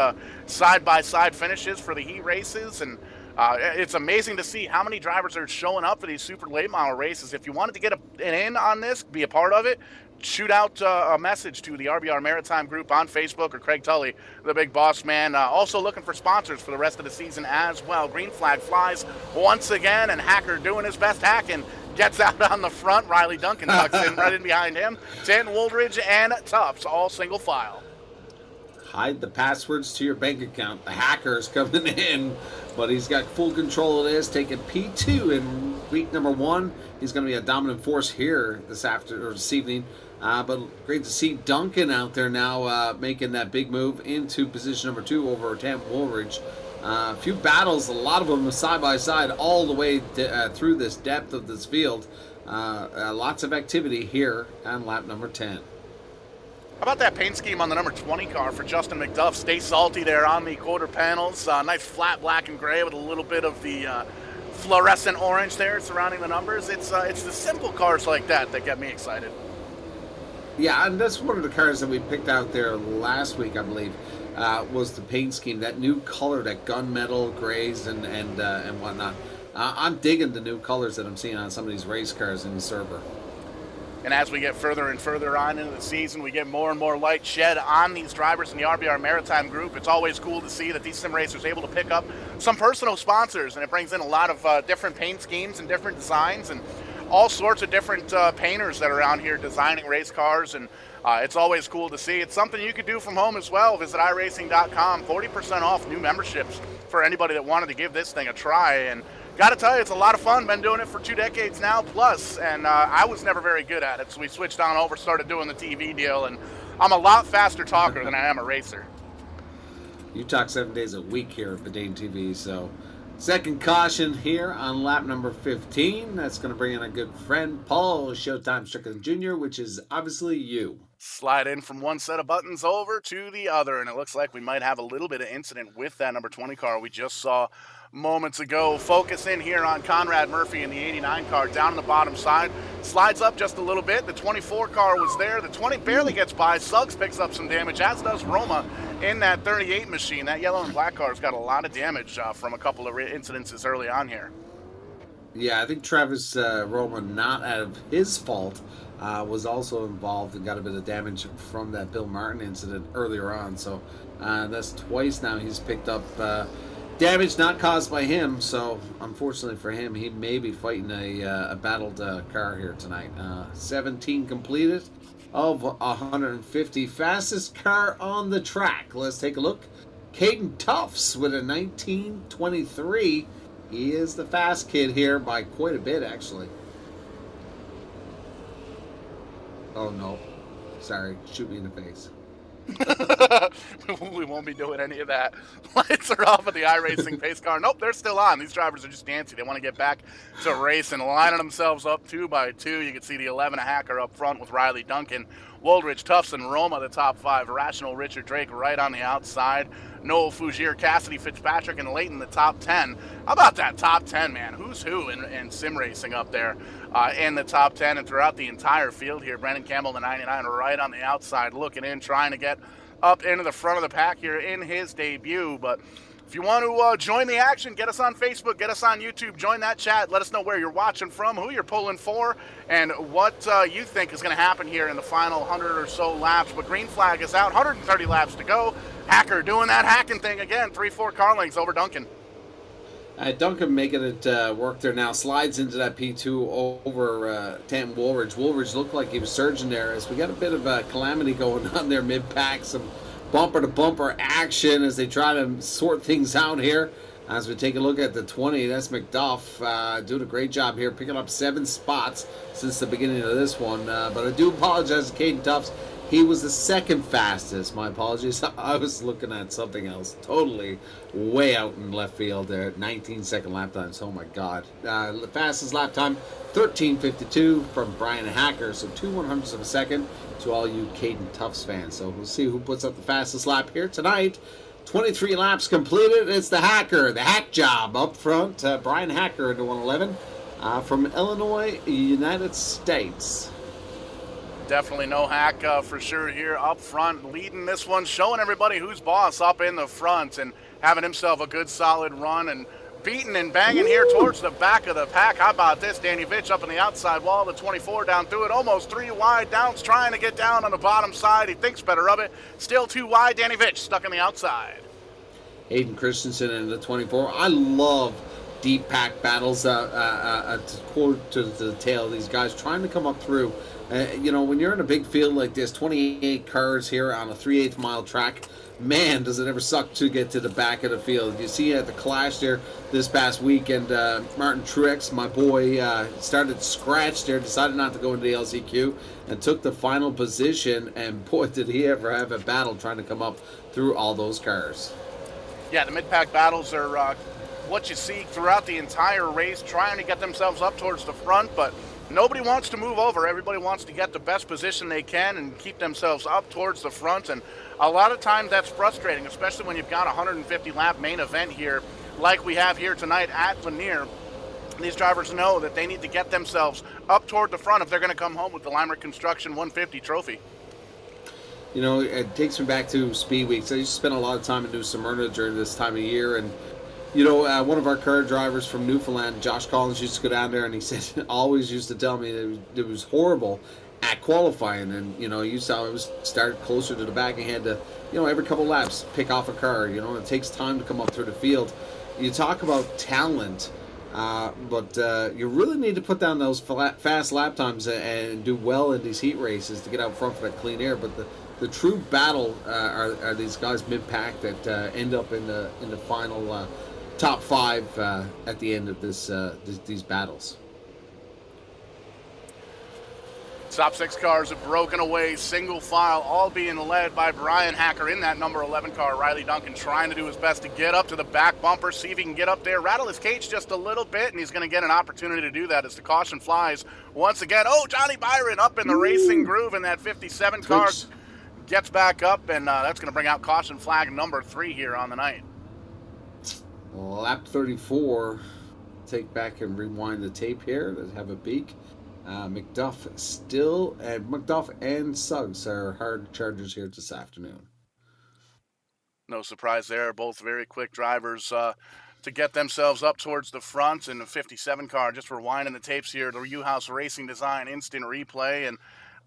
side-by-side finishes for the heat races, and it's amazing to see how many drivers are showing up for these super late model races. If you wanted to get an in on this, be a part of it, shoot out a message to the RBR Maritime group on Facebook or Craig Tully, the big boss man. Also looking for sponsors for the rest of the season as well. Green flag flies once again, and Hacker doing his best hacking. Gets out on the front. Riley Duncan tucks in right in behind him. Stanton Woolridge and Tufts all single file. Hide the passwords to your bank account. The Hacker's coming in, but he's got full control of this, taking P2 in week number 1. He's going to be a dominant force here this evening. But great to see Duncan out there now making that big move into position number 2 over Tam Woolridge. A few battles, a lot of them side by side all the way through this depth of this field. Lots of activity here on lap number 10. How about that paint scheme on the number 20 car for Justin McDuff? Stay salty there on the quarter panels. Nice flat black and gray with a little bit of the fluorescent orange there surrounding the numbers. It's the simple cars like that get me excited. Yeah, and that's one of the cars that we picked out there last week, I believe, was the paint scheme, that new color, that gunmetal grays and whatnot. I'm digging the new colors that I'm seeing on some of these race cars in the server. And as we get further and further on into the season, we get more and more light shed on these drivers in the RBR Maritime group. It's always cool to see that these sim racers are able to pick up some personal sponsors, and it brings in a lot of different paint schemes and different designs and all sorts of different painters that are out here designing race cars, and it's always cool to see. It's something you could do from home as well. Visit iRacing.com, 40% off new memberships for anybody that wanted to give this thing a try. And got to tell you, it's a lot of fun. Been doing it for 2 decades now plus, and I was never very good at it, so we switched on over, started doing the TV deal, and I'm a lot faster talker than I am a racer. You talk 7 days a week here at Bedane TV, so second caution here on lap number 15. That's going to bring in our good friend Paul Showtime Strickland Jr., which is obviously you. Slide in from one set of buttons over to the other, and it looks like we might have a little bit of incident with that number 20 car we just saw moments ago. Focus in here on Conrad Murphy in the 89 car down on the bottom side. Slides up just a little bit. The 24 car was there. The 20 barely gets by. Suggs picks up some damage, as does Roma in that 38 machine. That yellow and black car's got a lot of damage from a couple of incidences early on here. Yeah, I think Travis Roma, not out of his fault, was also involved and got a bit of damage from that Bill Martin incident earlier on. So that's twice now he's picked up damage not caused by him. So unfortunately for him, he may be fighting a battled car here tonight. 17 completed of 150. Fastest car on the track. Let's take a look. Caden Tufts with a 1923. He is the fast kid here by quite a bit, actually. Oh, no. Sorry. Shoot me in the face. We won't be doing any of that. Lights are off of the iRacing pace car. Nope, they're still on. These drivers are just dancing. They want to get back to racing, lining themselves up 2 by 2. You can see the 11 hacker up front with Riley Duncan, Woldridge, Tufts, and Roma, the top 5. Rational Richard Drake right on the outside. Noel Fougier, Cassidy Fitzpatrick, and Leighton the top 10. How about that top 10, man? Who's who in sim racing up there in the top 10 and throughout the entire field here. Brendan Campbell, the 99, right on the outside, looking in, trying to get up into the front of the pack here in his debut. But if you want to join the action, get us on Facebook, get us on YouTube, join that chat, let us know where you're watching from, who you're pulling for, and what you think is going to happen here in the final 100 or so laps. But green flag is out, 130 laps to go. Hacker doing that hacking thing again, 3-4 car lengths over Duncan. Duncan making it work there now. Slides into that P2 over Tanton Woolridge. Woolridge looked like he was surging there as we got a bit of a calamity going on there mid-pack. Some bumper-to-bumper action as they try to sort things out here. As we take a look at the 20, that's McDuff doing a great job here, picking up 7 spots since the beginning of this one. But I do apologize to Caden Tufts. He was the second fastest. My apologies. I was looking at something else. Totally way out in left field there. 19-second lap times. Oh, my God. The fastest lap time, 13:52 from Brian Hacker. So 2/100ths of a second to all you Caden Tufts fans. So we'll see who puts up the fastest lap here tonight. 23 laps completed. It's the Hacker, the hack job up front. Brian Hacker into 111 from Illinois, United States. Definitely no hack for sure here up front, leading this one, showing everybody who's boss up in the front and having himself a good solid run and beating and banging here towards the back of the pack. How about this? Danny Vitch up on the outside wall, the 24 down through it, almost 3 wide. Downs trying to get down on the bottom side. He thinks better of it. Still 2 wide. Danny Vitch stuck on the outside. Hayden Christensen in the 24. I love deep pack battles. To quote to the tail, these guys trying to come up through. When you're in a big field like this, 28 cars here on a 3/8 mile track, man, does it ever suck to get to the back of the field. You see at the clash there this past weekend, Martin Truex, my boy, started scratch there, decided not to go into the LCQ, and took the final position, and boy, did he ever have a battle trying to come up through all those cars. Yeah, the mid-pack battles are what you see throughout the entire race, trying to get themselves up towards the front, but nobody wants to move over. Everybody wants to get the best position they can and keep themselves up towards the front. And a lot of times that's frustrating, especially when you've got a 150-lap main event here like we have here tonight at Lanier. These drivers know that they need to get themselves up toward the front if they're going to come home with the Limerick Construction 150 trophy. You know, it takes me back to Speed Weeks. I used to spend a lot of time in New Smyrna during this time of year, and one of our car drivers from Newfoundland, Josh Collins, used to go down there, and he said, always used to tell me that it was horrible at qualifying. And, you saw it was start closer to the back, and he had to, every couple laps pick off a car. It takes time to come up through the field. You talk about talent, but you really need to put down those fast lap times and do well in these heat races to get out front for that clean air. But the true battle are these guys mid-pack that end up in the final top 5 at the end of these battles. Top 6 cars have broken away, single file, all being led by Brian Hacker in that number 11 car. Riley Duncan trying to do his best to get up to the back bumper, see if he can get up there, rattle his cage just a little bit, and he's going to get an opportunity to do that as the caution flies once again. Oh, Johnny Byron up in the racing groove in that 57 car. Gets back up, and that's going to bring out caution flag number 3 here on the night. Lap 34. Take back and rewind the tape here. Let's have a peek. McDuff and Suggs are hard chargers here this afternoon. No surprise there. Both very quick drivers to get themselves up towards the front. And the 57 car, just rewinding the tapes here, the U-House Racing Design instant replay, and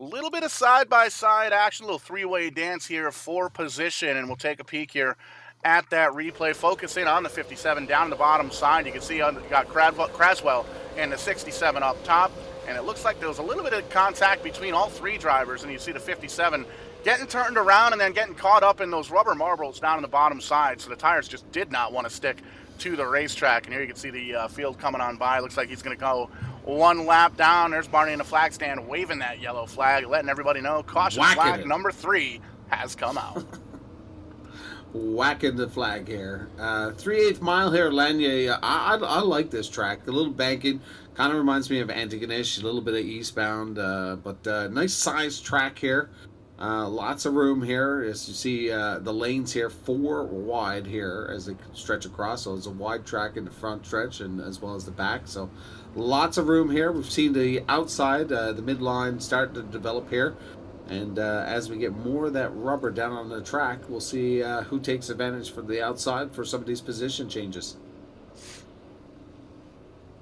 a little bit of side-by-side action, a little three-way dance here for position, and we'll take a peek here at that replay, focusing on the 57 down the bottom side. You can see you got Craswell and the 67 up top, and it looks like there was a little bit of contact between all three drivers, and you see the 57 getting turned around and then getting caught up in those rubber marbles down on the bottom side, so the tires just did not want to stick to the racetrack. And here you can see the field coming on by. Looks like he's going to go one lap down. There's Barney in the flag stand waving that yellow flag, letting everybody know caution flag number 3 has come out. Whacking the flag here. 3/8 mile here, Lanya. I like this track. A little banking. Kind of reminds me of Antigonish, a little bit of eastbound, but nice sized track here. Lots of room here. As you see, the lanes here, 4 wide here as they stretch across. So it's a wide track in the front stretch and as well as the back. So lots of room here. We've seen the outside, the midline start to develop here. And as we get more of that rubber down on the track, we'll see who takes advantage from the outside for some of these position changes.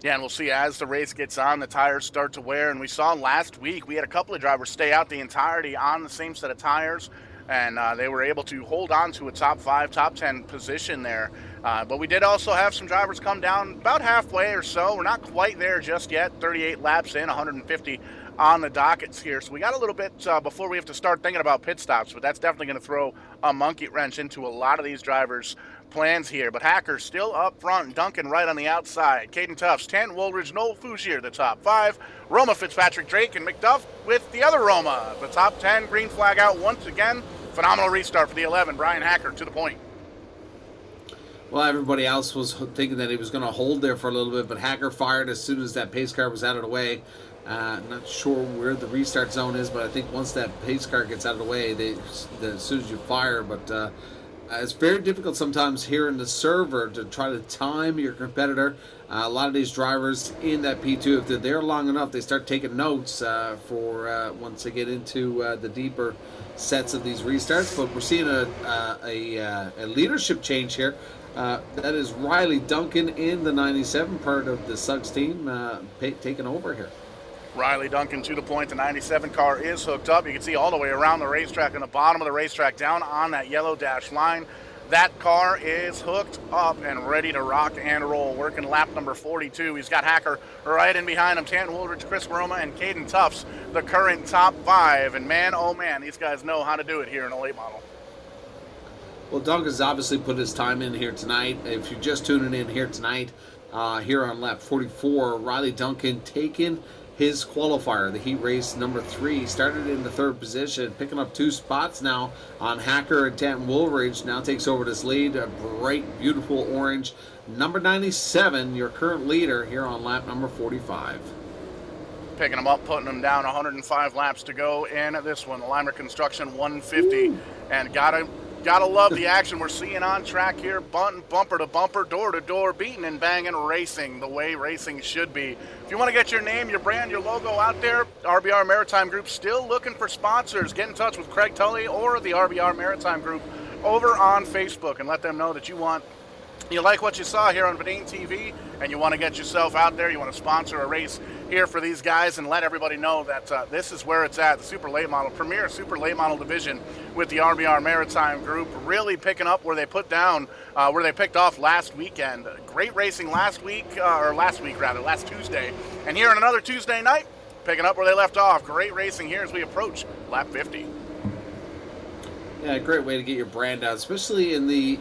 Yeah, and we'll see as the race gets on, the tires start to wear. And we saw last week, we had a couple of drivers stay out the entirety on the same set of tires, and they were able to hold on to a top 5, top 10 position there. But we did also have some drivers come down about halfway or so. We're not quite there just yet. 38 laps in, 150 on the dockets here. So we got a little bit before we have to start thinking about pit stops, but that's definitely going to throw a monkey wrench into a lot of these drivers' plans here. But Hacker still up front, Duncan right on the outside. Caden Tufts, Tanton Woolridge, Noel Fougier, the top 5. Roma Fitzpatrick Drake and McDuff with the other Roma. The top 10, green flag out once again. Phenomenal restart for the 11. Brian Hacker to the point. Well, everybody else was thinking that he was going to hold there for a little bit, but Hacker fired as soon as that pace car was out of the way. Not sure where the restart zone is, but I think once that pace car gets out of the way, as soon as you fire. But it's very difficult sometimes here in the server to try to time your competitor. A lot of these drivers in that P2, if they're there long enough, they start taking notes for once they get into the deeper sets of these restarts. But we're seeing a leadership change here. That is Riley Duncan in the 97 part of the Suggs team taking over here. Riley Duncan to the point. The 97 car is hooked up. You can see all the way around the racetrack on the bottom of the racetrack down on that yellow dash line. That car is hooked up and ready to rock and roll. Working lap number 42. He's got Hacker right in behind him. Tanton Woolridge, Chris Roma, and Caden Tufts, the current top 5. And man, oh man, these guys know how to do it here in a late model. Well, Duncan's obviously put his time in here tonight. If you're just tuning in here tonight, here on lap 44, Riley Duncan taking his qualifier, the heat race number 3, started in the 3rd position, picking up 2 spots now on Hacker and Tanton Woolridge. Now takes over this lead, a bright, beautiful orange. Number 97, your current leader here on lap number 45. Picking them up, putting them down, 105 laps to go in this one. The Limerick Construction 150. Ooh. And gotta love the action we're seeing on track here. Bumper to bumper, door to door, beating and banging racing the way racing should be. If you want to get your name, your brand, your logo out there, RBR Maritime Group still looking for sponsors. Get in touch with Craig Tully or the RBR Maritime Group over on Facebook and let them know that you like what you saw here on Vidane TV and you want to get yourself out there, you want to sponsor a race here for these guys and let everybody know that this is where it's at, the Super Late Model, premier Super Late Model division with the RBR Maritime Group, really picking up where they put down, where they picked off last weekend. Great racing last Tuesday. And here on another Tuesday night, picking up where they left off. Great racing here as we approach lap 50. Yeah, great way to get your brand out, especially in the,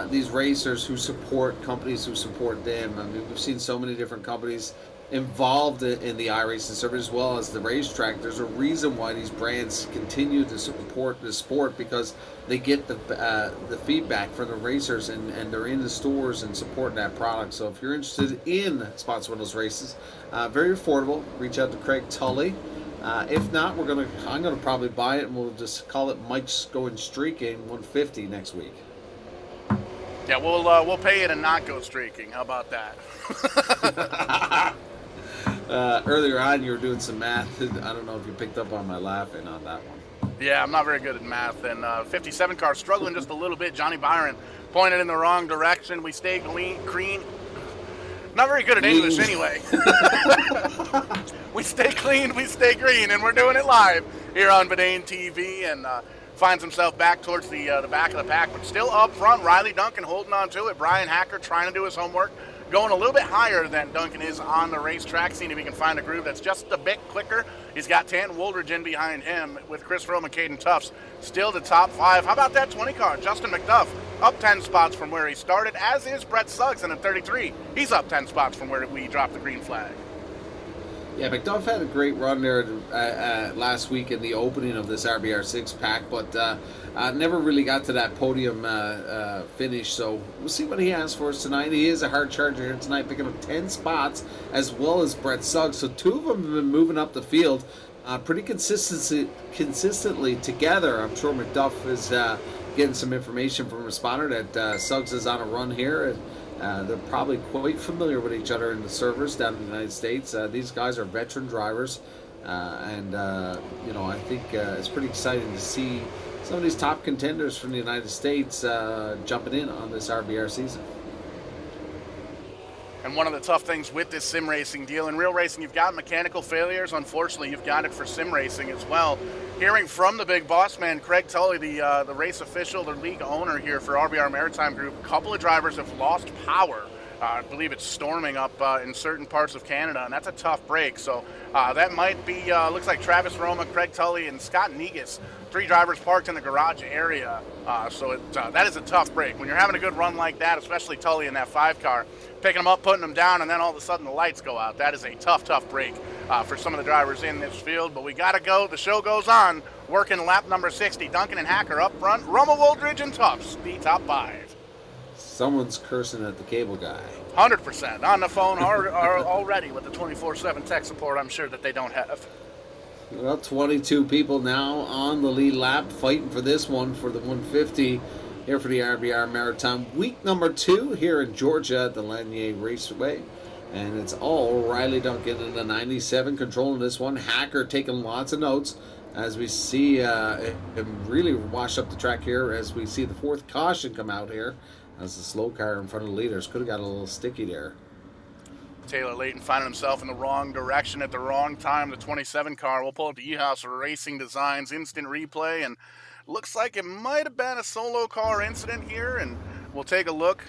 these racers who support companies who support them. I mean, we've seen so many different companies involved in the iRacing service as well as the racetrack. There's a reason why these brands continue to support the sport, because they get the feedback from the racers and they're in the stores and supporting that product. So if you're interested in sponsoring those races, very affordable. Reach out to Craig Tully. If not, I'm gonna probably buy it and we'll just call it Mike's Going Streaking 150 next week. Yeah, we'll pay you to not go streaking. How about that? Earlier on, you were doing some math. I don't know if you picked up on my laughing on that one. Yeah, I'm not very good at math. And 57 car struggling just a little bit. Johnny Byron pointed in the wrong direction. We stay green. Not very good at English anyway. We stay clean, we stay green, and we're doing it live here on Vidane TV. And finds himself back towards the back of the pack, but still up front. Riley Duncan holding on to it. Brian Hacker trying to do his homework, going a little bit higher than Duncan is on the racetrack, seeing if he can find a groove that's just a bit quicker. He's got Tanton Woolridge in behind him with Chris Rome and Caden Tufts still the top 5. How about that 20 car? Justin McDuff up 10 spots from where he started, as is Brett Suggs in a 33. He's up 10 spots from where we dropped the green flag. Yeah, McDuff had a great run there last week in the opening of this RBR 6-pack, but never really got to that podium finish, so we'll see what he has for us tonight. He is a hard charger here tonight, picking up 10 spots, as well as Brett Suggs, so 2 of them have been moving up the field pretty consistently together. I'm sure McDuff is getting some information from a responder that Suggs is on a run here, and they're probably quite familiar with each other in the servers down in the United States. These guys are veteran drivers, and I think it's pretty exciting to see some of these top contenders from the United States jumping in on this RBR season. And one of the tough things with this sim racing deal, in real racing you've got mechanical failures. Unfortunately, you've got it for sim racing as well. Hearing from the big boss man, Craig Tully, the race official, the league owner here for RBR Maritime Group, a couple of drivers have lost power. I believe it's storming up in certain parts of Canada, and that's a tough break. So that might be, looks like Travis Roma, Craig Tully, and Scott Negus, 3 drivers parked in the garage area. So that is a tough break. When you're having a good run like that, especially Tully in that 5 car, picking them up, putting them down, and then all of a sudden the lights go out. That is a tough break for some of the drivers in this field. But we got to go. The show goes on. Working lap number 60. Duncan and Hacker up front. Roma, Woldridge, and Tufts, the top 5. Someone's cursing at the cable guy. 100% on the phone are already with the 24/7 tech support. I'm sure that they don't have. Well, 22 people now on the lead lap fighting for this one for the 150 here for the RBR Maritime. Week number 2 here in Georgia at the Lanier Raceway. And it's all Riley Duncan in the 97 controlling this one. Hacker taking lots of notes as we see him really wash up the track here as we see the 4th caution come out here as the slow car in front of the leaders. Could have got a little sticky there. Taylor Layton finding himself in the wrong direction at the wrong time. The 27 car will pull up the E-House Racing Designs instant replay, and looks like it might have been a solo car incident here, and we'll take a look.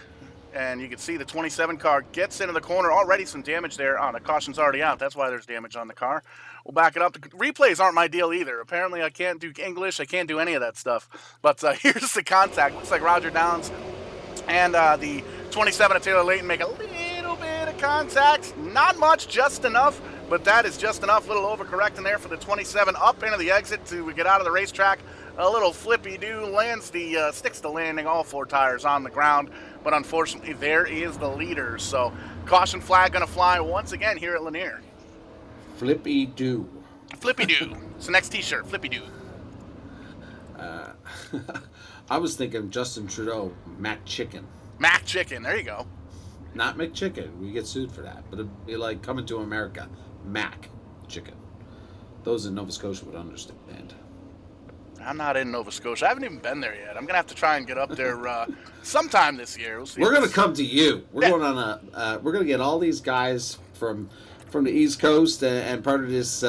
And you can see the 27 car gets into the corner. Already some damage there. The caution's already out. That's why there's damage on the car. We'll back it up. The replays aren't my deal either. Apparently I can't do English. I can't do any of that stuff. But here's the contact. Looks like Roger Downs and the 27 of Taylor Layton make a little bit of contact. Not much, just enough. But that is just enough. Little overcorrecting there for the 27 up into the exit to get out of the racetrack. A little flippy-do, sticks the landing, all 4 tires on the ground. But unfortunately, there is the leader. So caution flag going to fly once again here at Lanier. Flippy-do. Flippy-do. It's the next t-shirt, Flippy-do. I was thinking Justin Trudeau, Mac Chicken. Mac Chicken, there you go. Not McChicken. We get sued for that. But it'd be like Coming to America, Mac Chicken. Those in Nova Scotia would understand. I'm not in Nova Scotia. I haven't even been there yet. I'm going to have to try and get up there sometime this year. We're going to come to you. We're going on we're going to get all these guys from the East Coast and part of this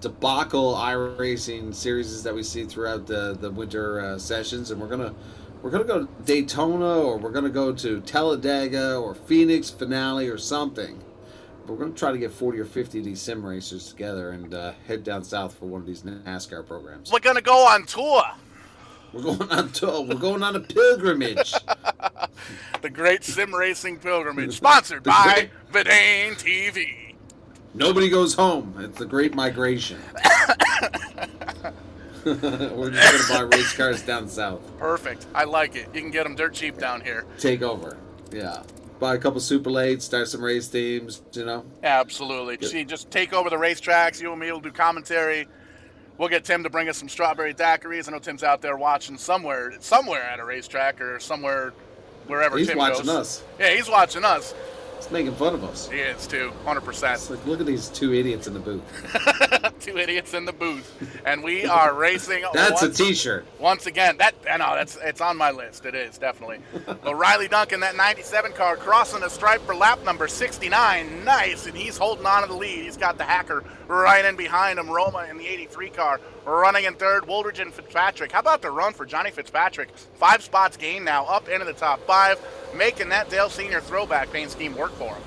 debacle iRacing series that we see throughout the winter sessions, and we're going to go to Daytona, or we're going to go to Talladega or Phoenix Finale or something. We're going to try to get 40 or 50 of these sim racers together and head down south for one of these NASCAR programs. We're going to go on tour. We're going on tour. We're going on a pilgrimage. The Great Sim Racing Pilgrimage, sponsored by Vidane TV. Nobody goes home. It's the Great Migration. We're just going to buy race cars down south. Perfect. I like it. You can get them dirt cheap down here. Take over. Yeah. Buy a couple Super Lates, start some race teams, Absolutely. See, just take over the racetracks. You and me will do commentary. We'll get Tim to bring us some strawberry daiquiris. I know Tim's out there watching somewhere at a racetrack or somewhere, wherever he's Tim watching goes. Us. Yeah, he's watching us. He's making fun of us. He is too, 100%. It's like, look at these two idiots in the booth. Two idiots in the booth, and we are racing. That's a T-shirt. Once again, it's on my list. It is definitely. But Riley Duncan, that 97 car, crossing the stripe for lap number 69. Nice, and he's holding on to the lead. He's got the Hacker right in behind him. Roma in the 83 car running in third. Woolridge and Fitzpatrick. How about the run for Johnny Fitzpatrick? 5 spots gained now, up into the top 5, making that Dale Senior throwback paint scheme work for him.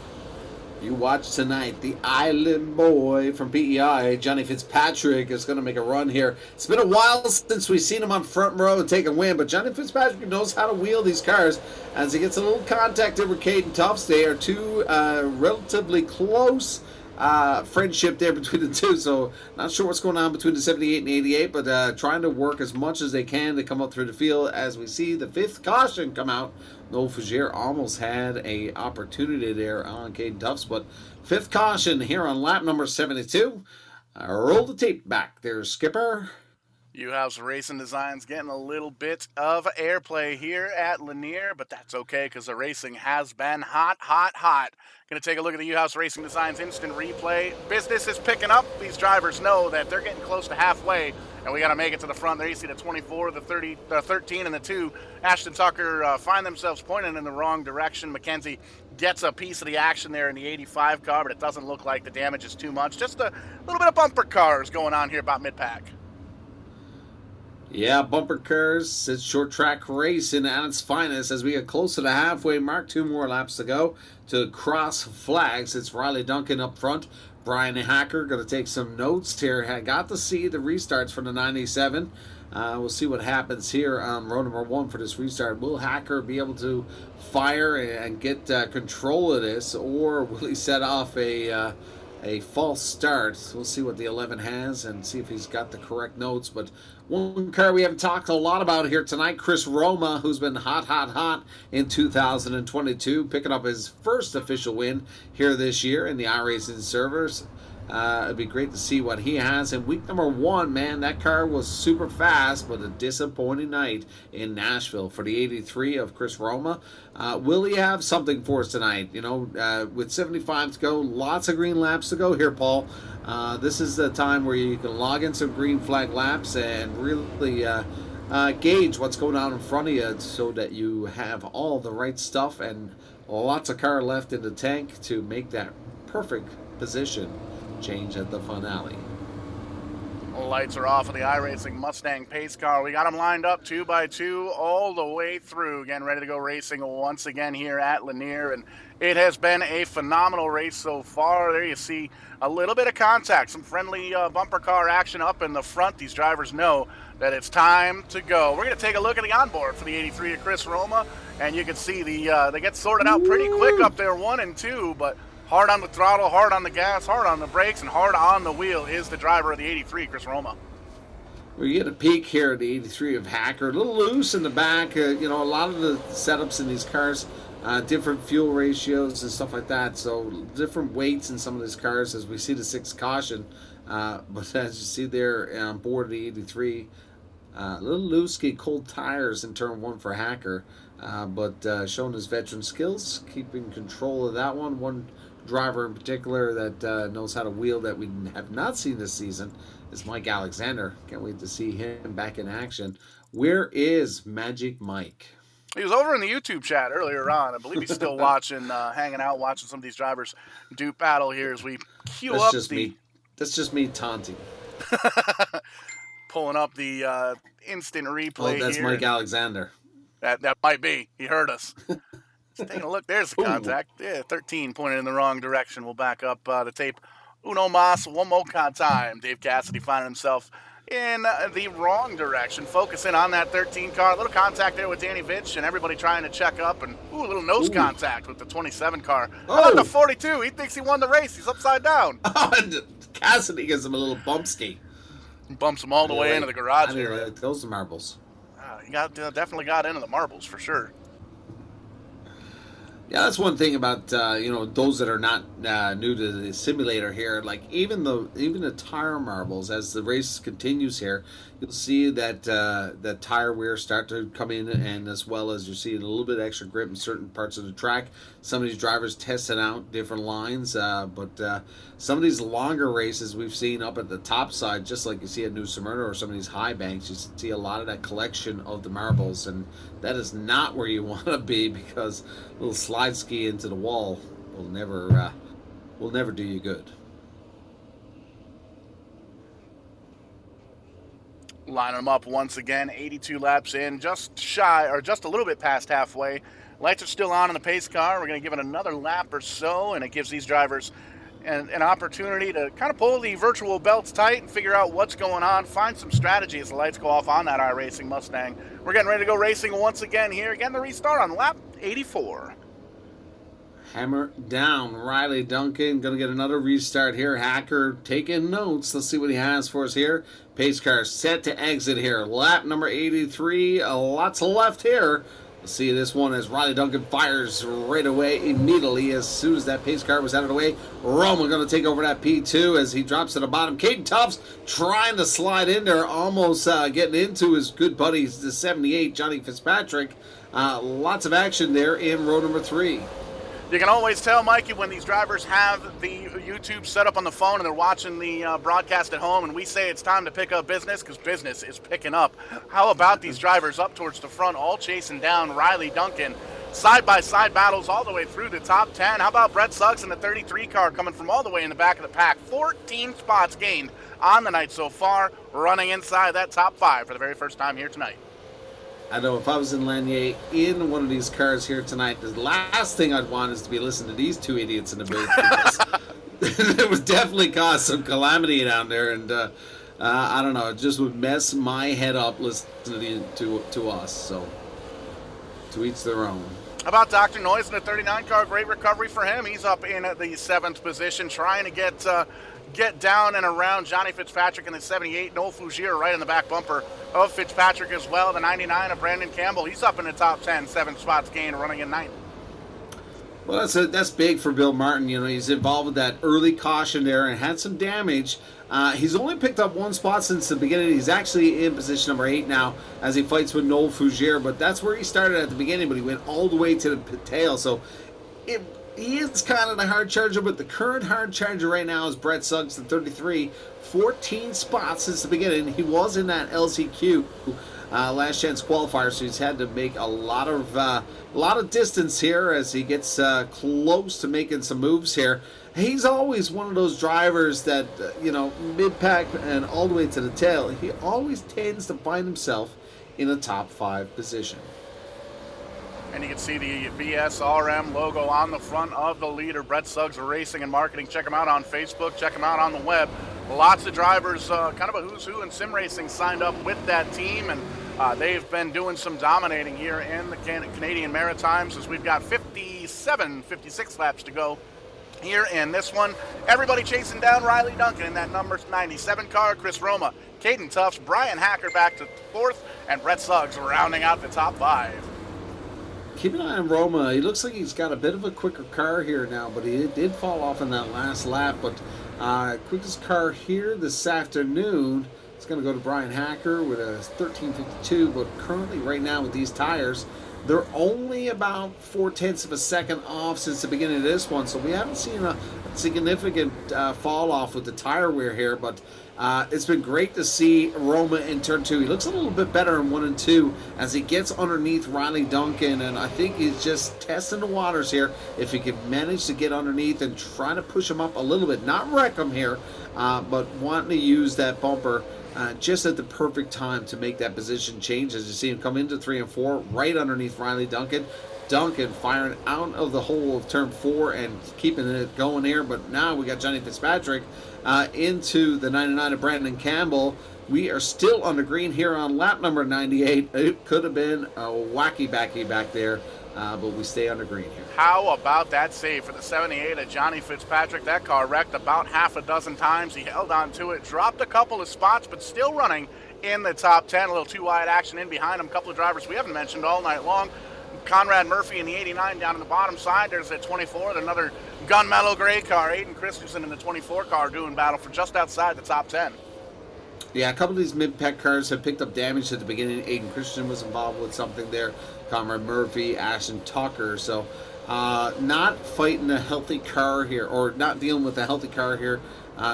You watch tonight, the Island Boy from PEI, Johnny Fitzpatrick, is going to make a run here. It's been a while since we've seen him on front row and take a win, but Johnny Fitzpatrick knows how to wheel these cars as he gets a little contact with Caden Tufts. They are two relatively close friendship there between the two, so not sure what's going on between the 78 and 88, but trying to work as much as they can to come up through the field as we see the 5th caution come out. Noel Fougere almost had a opportunity there on Caden Tufts, but 5th caution here on lap number 72. Roll the tape back there, Skipper. U-House Racing Designs getting a little bit of airplay here at Lanier, but that's okay because the racing has been hot. Going to take a look at the U-House Racing Designs instant replay. Business is picking up. These drivers know that they're getting close to halfway, and we got to make it to the front. There you see the 24, the 30, the 13, and the 2. Ashton Tucker find themselves pointing in the wrong direction. McKenzie gets a piece of the action there in the 85 car, but it doesn't look like the damage is too much. Just a little bit of bumper cars going on here about mid-pack. Yeah, bumper cars. It's short track racing at its finest as we get close to the halfway mark. 2 more laps to go to cross flags. It's Riley Duncan up front. Brian Hacker going to take some notes here. I got to see the restarts from the 97. We'll see what happens here on row number 1 for this restart. Will Hacker be able to fire and get control of this, or will he set off a false start? We'll see what the 11 has and see if he's got the correct notes. But one car we haven't talked a lot about here tonight, Chris Roma, who's been hot in 2022, picking up his first official win here this year in the iRacing servers. It'd be great to see what he has in week number 1. Man, that car was super fast, but a disappointing night in Nashville for the 83 of Chris Roma. Will he have something for us tonight? You know, with 75 to go, lots of green laps to go here, Paul. This is the time where you can log in some green flag laps and really gauge what's going on in front of you so that you have all the right stuff and lots of car left in the tank to make that perfect position change at the finale. Lights are off of the iRacing Mustang pace car. We got them lined up 2 by 2 all the way through. Again, ready to go racing once again here at Lanier, and it has been a phenomenal race so far. There you see a little bit of contact, some friendly bumper car action up in the front. These drivers know that it's time to go. We're going to take a look at the onboard for the 83 of Chris Roma, and you can see they get sorted out pretty quick up there, 1 and 2, but hard on the throttle, hard on the gas, hard on the brakes, and hard on the wheel is the driver of the 83, Chris Roma. We get a peek here at the 83 of Hacker. A little loose in the back. You know, a lot of the setups in these cars, different fuel ratios and stuff like that. So different weights in some of these cars as we see the 6th caution. But as you see there on board the 83, a little loose, get cold tires in turn 1 for Hacker. But showing his veteran skills, keeping control of that one. One driver in particular that knows how to wheel that we have not seen this season is Mike Alexander. Can't wait to see him back in action. Where is Magic Mike? He was over in the YouTube chat earlier on. I believe he's still watching, hanging out, watching some of these drivers do battle here as we queue up That's just me taunting. Pulling up the instant replay here. Oh, that's Mike Alexander. That might be. He heard us. Taking a look, there's the contact. Yeah, 13 pointed in the wrong direction. We'll back up the tape. Uno mas, one more time. Dave Cassidy finding himself in the wrong direction, focusing on that 13 car. A little contact there with Danny Vitch and everybody trying to check up, and a little nose contact with the 27 car. How about the 42? He thinks he won the race. He's upside down. Cassidy gives him a little bump ski. Bumps him all the way into the garage area. Those are marbles. He definitely got into the marbles for sure. Yeah, that's one thing about those that are not new to the simulator here. Like even the tire marbles, as the race continues here, you'll see that that tire wear start to come in, and as well as you're seeing a little bit extra grip in certain parts of the track. Some of these drivers testing out different lines, but some of these longer races we've seen up at the top side, just like you see at New Smyrna or some of these high banks, you see a lot of that collection of the marbles, and that is not where you want to be, because a little slide ski into the wall will never do you good. Lining them up once again, 82 laps in, just shy, or just a little bit past halfway. Lights are still on in the pace car. We're going to give it another lap or so, and it gives these drivers an opportunity to kind of pull the virtual belts tight and figure out what's going on, find some strategy as the lights go off on that iRacing Mustang. We're getting ready to go racing once again here. Again, the restart on lap 84. Hammer down. Riley Duncan going to get another restart here. Hacker taking notes. Let's see what he has for us here. Pace car set to exit here. Lap number 83. Lots left here. Let's see this one as Riley Duncan fires right away immediately as soon as that pace car was out of the way. Roma going to take over that P2 as he drops to the bottom. Caden Tubbs trying to slide in there, almost getting into his good buddy, the 78, Johnny Fitzpatrick. Lots of action there in row number 3. You can always tell, Mikey, when these drivers have the YouTube set up on the phone and they're watching the broadcast at home, and we say it's time to pick up business, because business is picking up. How about these drivers up towards the front, all chasing down Riley Duncan? Side-by-side battles all the way through the top 10. How about Brett Suggs in the 33 car coming from all the way in the back of the pack? 14 spots gained on the night so far, running inside that top 5 for the very first time here tonight. I know if I was in Lanier in one of these cars here tonight, the last thing I'd want is to be listening to these two idiots in the booth. It would definitely cause some calamity down there, and I don't know, it just would mess my head up listening to us. So, to each their own. How about Dr. Noyes in the 39 car? Great recovery for him. He's up in the 7th position, trying to get down and around Johnny Fitzpatrick in the 78. Noel Fougier right in the back bumper of Fitzpatrick as well. The 99 of Brandon Campbell. He's up in the top 10, 7 spots gained, running in 9th. Well, that's big for Bill Martin. You know, he's involved with that early caution there and had some damage. He's only picked up 1 spot since the beginning. He's actually in position number 8 now as he fights with Noel Fougier, but that's where he started at the beginning, but he went all the way to the tail. So he is kind of the hard charger, but the current hard charger right now is Brett Suggs, the 33. 14 spots since the beginning. He was in that LCQ last chance qualifier, so he's had to make a lot of distance here as he gets close to making some moves here. He's always one of those drivers that, mid-pack and all the way to the tail, he always tends to find himself in a top 5 position. And you can see the VSRM logo on the front of the leader, Brett Suggs Racing and Marketing. Check him out on Facebook. Check him out on the web. Lots of drivers, kind of a who's who in sim racing, signed up with that team, and they've been doing some dominating here in the Canadian Maritimes as we've got 56 laps to go here in this one. Everybody chasing down Riley Duncan in that number 97 car. Chris Roma, Caden Tufts, Brian Hacker back to 4th, and Brett Suggs rounding out the top 5. Keep an eye on Roma. He looks like he's got a bit of a quicker car here now, but he did fall off in that last lap. But quickest car here this afternoon is going to go to Brian Hacker with a 13:52. But currently, right now with these tires, they're only about 0.4 of a second off since the beginning of this one. So we haven't seen a significant fall off with the tire wear here, but it's been great to see Roma in turn 2. He looks a little bit better in 1 and 2 as he gets underneath Riley Duncan, and I think he's just testing the waters here. If he can manage to get underneath and try to push him up a little bit, not wreck him here, but wanting to use that bumper just at the perfect time to make that position change as you see him come into 3 and 4 right underneath Riley Duncan. Duncan firing out of the hole of turn 4 and keeping it going here, but now we got Johnny Fitzpatrick into the 99 of Brandon Campbell. We are still on the green here on lap number 98. It could have been a wacky backy back there, but we stay on the green here. How about that save for the 78 of Johnny Fitzpatrick? That car wrecked about half a dozen times. He held on to it, dropped a couple of spots, but still running in the top 10. A little too wide action in behind him. A couple of drivers we haven't mentioned all night long. Conrad Murphy in the 89 down on the bottom side. There's a 24, another gunmetal gray car. Aiden Christensen in the 24 car doing battle for just outside the top 10. Yeah, a couple of these mid-pack cars have picked up damage at the beginning. Aiden Christensen was involved with something there. Conrad Murphy, Ashton Tucker. So not fighting a healthy car here, or not dealing with a healthy car here.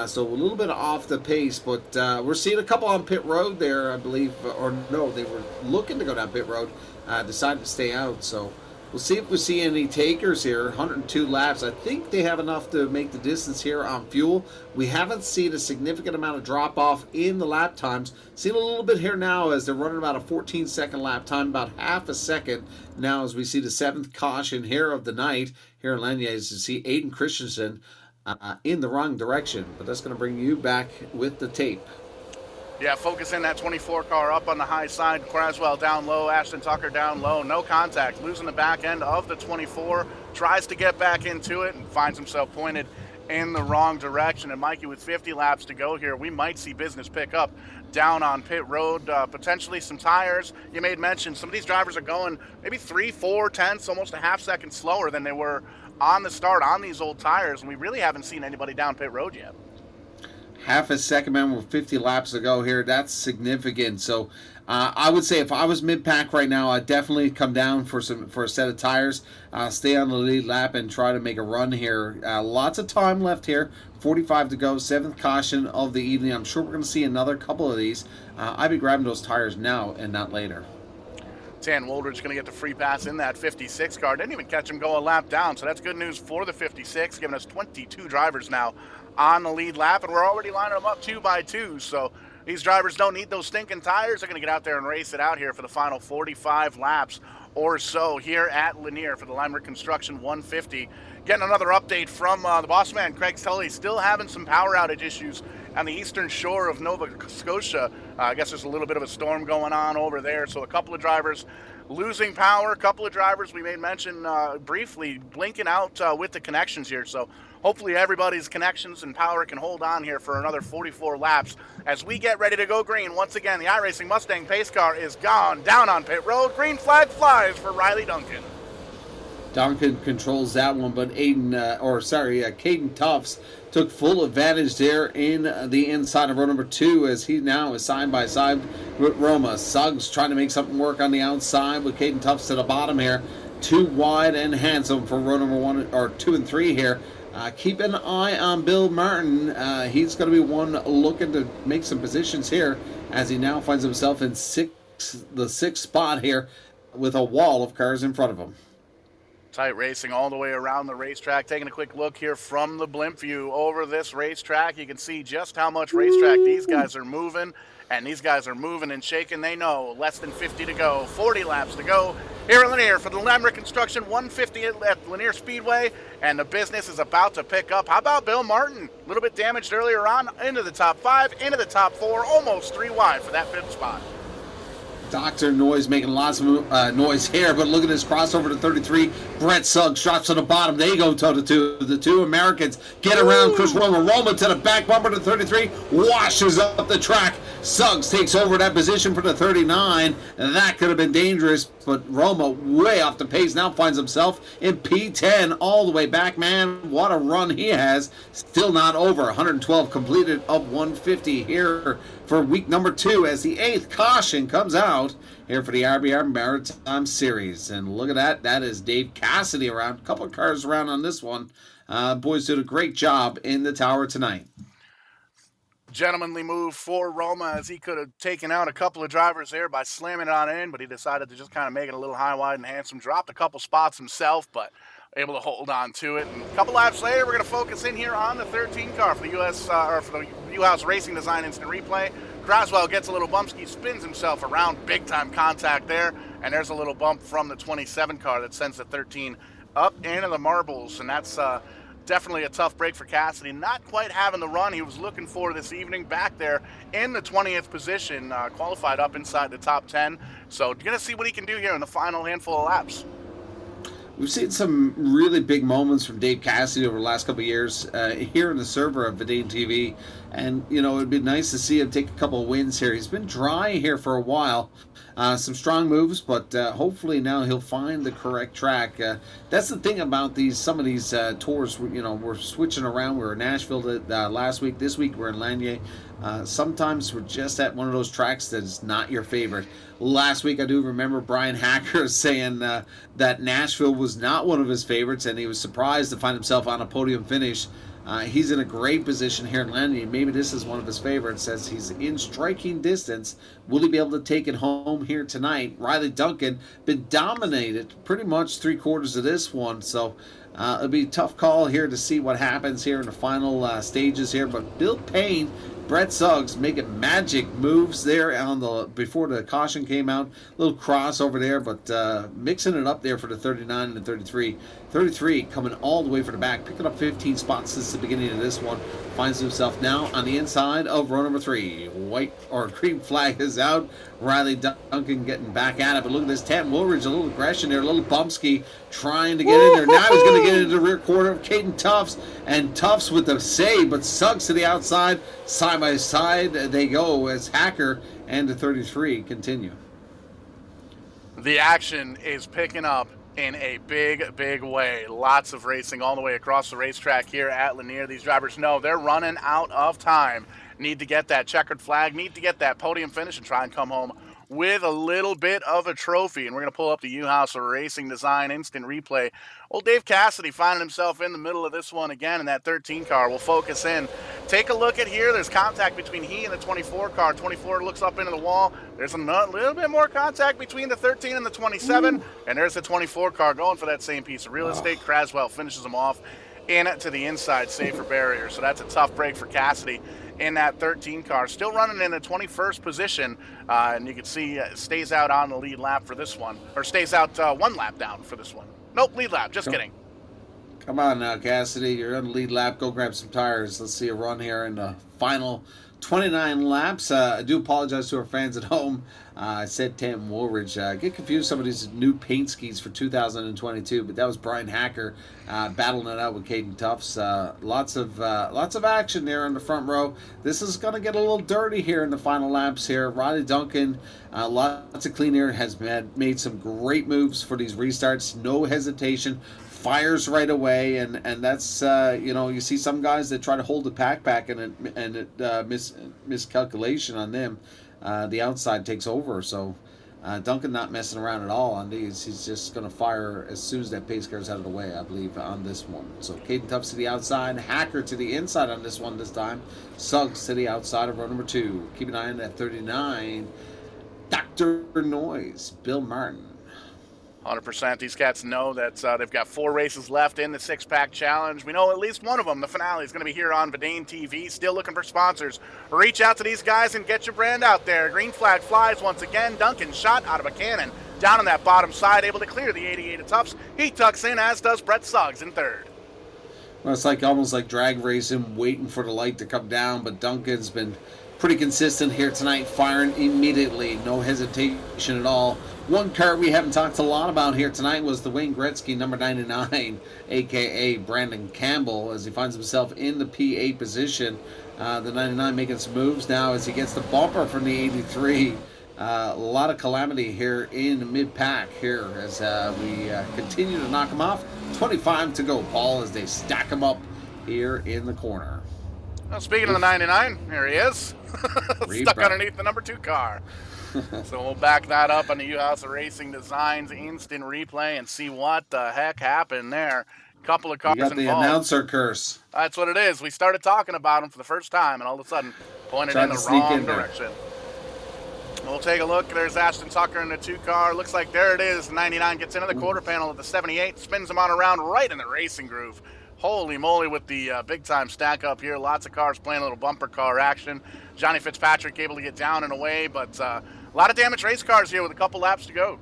So a little bit off the pace, but we're seeing a couple on pit road there, I believe. Or no, they were looking to go down pit road, decided to stay out. So we'll see if we see any takers here. 102 laps. I think they have enough to make the distance here on fuel. We haven't seen a significant amount of drop-off in the lap times. Seen a little bit here now as they're running about a 14-second lap time, about half a second now as we see the 7th caution here of the night here in Lenya, as you see Aiden Christensen in the wrong direction. But that's going to bring you back with the tape. Yeah, focusing that 24 car up on the high side. Craswell down low, Ashton Tucker down low. No contact, losing the back end of the 24. Tries to get back into it and finds himself pointed in the wrong direction. And Mikey, with 50 laps to go here, we might see business pick up down on pit road. Potentially some tires. You made mention some of these drivers are going maybe 3, 4 tenths, almost a half second slower than they were on the start on these old tires. And we really haven't seen anybody down pit road yet. Half a second, man, with 50 laps to go here. That's significant. So I would say if I was mid-pack right now, I'd definitely come down for a set of tires, stay on the lead lap, and try to make a run here. Lots of time left here. 45 to go, 7th caution of the evening. I'm sure we're going to see another couple of these. I'd be grabbing those tires now and not later. Dan Woldridge going to get the free pass in that 56 car. Didn't even catch him go a lap down, so that's good news for the 56, giving us 22 drivers now on the lead lap, and we're already lining them up 2 by 2. So these drivers don't need those stinking tires. They're going to get out there and race it out here for the final 45 laps or so here at Lanier for the Limerick Construction 150. Getting another update from the boss man, Craig Tully, still having some power outage issues on the eastern shore of Nova Scotia. I guess there's a little bit of a storm going on over there, so a couple of drivers losing power, a couple of drivers we made mention briefly blinking out with the connections here. So hopefully everybody's connections and power can hold on here for another 44 laps as we get ready to go green. Once again, the iRacing Mustang pace car is gone down on pit road. Green flag flies for Riley Duncan. Duncan controls that one, but Caden Tufts took full advantage there in the inside of row number 2 as he now is side by side with Roma. Suggs trying to make something work on the outside with Caden Tufts to the bottom here. Too wide and handsome for row number 1 or 2 and 3 here. Keep an eye on Bill Martin. He's going to be one looking to make some positions here as he now finds himself in the 6th spot here with a wall of cars in front of him. Tight racing all the way around the racetrack. Taking a quick look here from the blimp view over this racetrack. You can see just how much racetrack these guys are moving. And these guys are moving and shaking. They know less than 50 to go. 40 laps to go here at Lanier for the Limerick Construction 150 at Lanier Speedway. And the business is about to pick up. How about Bill Martin? A little bit damaged earlier on. Into the top 5, into the top 4. Almost 3 wide for that 5th spot. Dr. Noise making lots of noise here, but look at this crossover to 33. Brett Suggs drops to the bottom. They go toe-to-toe. The 2 Americans get around Chris Roma. Roma to the back bumper to 33. Washes up the track. Suggs takes over that position for the 39. That could have been dangerous, but Roma way off the pace. Now finds himself in P10 all the way back. Man, what a run he has. Still not over. 112 completed of 150 here for week number 2 as the 8th caution comes out here for the RBR Maritime Series. And look at that. That is Dave Cassidy around. A couple of cars around on this one. Boys did a great job in the tower tonight. Gentlemanly move for Roma as he could have taken out a couple of drivers there by slamming it on in, but he decided to just kind of make it a little high, wide, and handsome. Dropped a couple spots himself, but able to hold on to it. And a couple laps later, we're going to focus in here on the 13 car for the U-House Racing Design Instant Replay. Craswell gets a little bumpski, spins himself around, big time contact there, and there's a little bump from the 27 car that sends the 13 up into the marbles, and that's definitely a tough break for Cassidy. Not quite having the run he was looking for this evening, back there in the 20th position, qualified up inside the top 10. So you're going to see what he can do here in the final handful of laps. We've seen some really big moments from Dave Cassidy over the last couple of years here in the server of Vidane TV And, you know, it'd be nice to see him take a couple of wins here. He's been dry here for a while. Some strong moves, but hopefully now he'll find the correct track. That's the thing about some of these tours. You know, we're switching around. We were in Nashville last week. This week we're in Lanier. Sometimes we're just at one of those tracks that is not your favorite. Last week I do remember Brian Hacker saying that Nashville was not one of his favorites, and he was surprised to find himself on a podium finish. He's in a great position here in Lanier. Maybe this is one of his favorites as he's in striking distance. Will he be able to take it home here tonight? Riley Duncan been dominated pretty much 3/4 of this one, so it'll be a tough call here to see what happens here in the final stages here. But Bill Payne, Brett Suggs making magic moves there on before the caution came out. Little crossover there, but mixing it up there for the 39 and the 33. 33 coming all the way from the back, picking up 15 spots since the beginning of this one. Finds himself now on the inside of row number 3. White or green flag is out. Riley Duncan getting back at it, but look at this. Tam Woolridge, a little aggression there, a little Bumsky trying to get in there. Now he's going to get into the rear quarter of Caden Tufts, and Tufts with the save, but Suggs to the outside. Side by side they go as Hacker and the 33 continue. The action is picking up in a big way. Lots of racing all the way across the racetrack here at Lanier. These drivers know they're running out of time. Need to get that checkered flag, need to get that podium finish and try and come home with a little bit of a trophy. And we're going to pull up the U-House Racing Design instant replay. Old Dave Cassidy finding himself in the middle of this one again in that 13 car. We'll focus in. Take a look at here. There's contact between he and the 24 car. 24 looks up into the wall. There's a little bit more contact between the 13 and the 27. And there's the 24 car going for that same piece of real estate. Craswell finishes them off in to the inside, safer barrier. So that's a tough break for Cassidy in that 13 car. Still running in the 21st position, and you can see stays out on the lead lap for this one, or stays out one lap down for this one. Nope, lead lap, just kidding. Come on now, Cassidy, you're on the lead lap. Go grab some tires. Let's see a run here in the final 29 laps. I do apologize to our fans at home. I said Tam Woolridge. Get confused some of these new paint skis for 2022, but that was Brian Hacker battling it out with Caden Tufts. Lots of action there in the front row. This is going to get a little dirty here in the final laps here. Riley Duncan, lots of clean air, has made some great moves for these restarts. No hesitation. Fires right away, and that's you see some guys that try to hold the pack back and miscalculation on them. The outside takes over, so Duncan not messing around at all on these. He's just going to fire as soon as that pace car's out of the way, I believe, on this one. So Caden Tufts to the outside, Hacker to the inside on this one this time. Suggs to the outside of row number 2. Keep an eye on that 39. Dr. Noise, Bill Martin. 100%. These cats know that they've got 4 races left in the six-pack challenge. We know at least one of them, the finale, is going to be here on Vidane TV. Still looking for sponsors. Reach out to these guys and get your brand out there. Green flag flies once again. Duncan shot out of a cannon down on that bottom side, able to clear the 88 of Tufts. He tucks in, as does Brett Suggs in third. Well, it's almost like drag racing, waiting for the light to come down, but Duncan's been pretty consistent here tonight, firing immediately. No hesitation at all. One car we haven't talked a lot about here tonight was the Wayne Gretzky number 99, a.k.a. Brandon Campbell, as he finds himself in the P8 position. The 99 making some moves now as he gets the bumper from the 83. A lot of calamity here in the mid-pack here as we continue to knock him off. 25 to go, Paul, as they stack him up here in the corner. Well, speaking of the 99, here he is. Stuck underneath the number 2 car. So we'll back that up on the U-House Racing Designs instant replay and see what the heck happened there. Couple of cars involved. You got the announcer curse. That's what it is. We started talking about him for the first time, and all of a sudden pointed in the wrong direction. We'll take a look. There's Ashton Tucker in the 2 car. Looks like there it is. 99 gets into the quarter panel of the 78, spins him on around right in the racing groove. Holy moly with the big-time stack up here. Lots of cars playing a little bumper car action. Johnny Fitzpatrick able to get down and away, but a lot of damaged race cars here with a couple laps to go.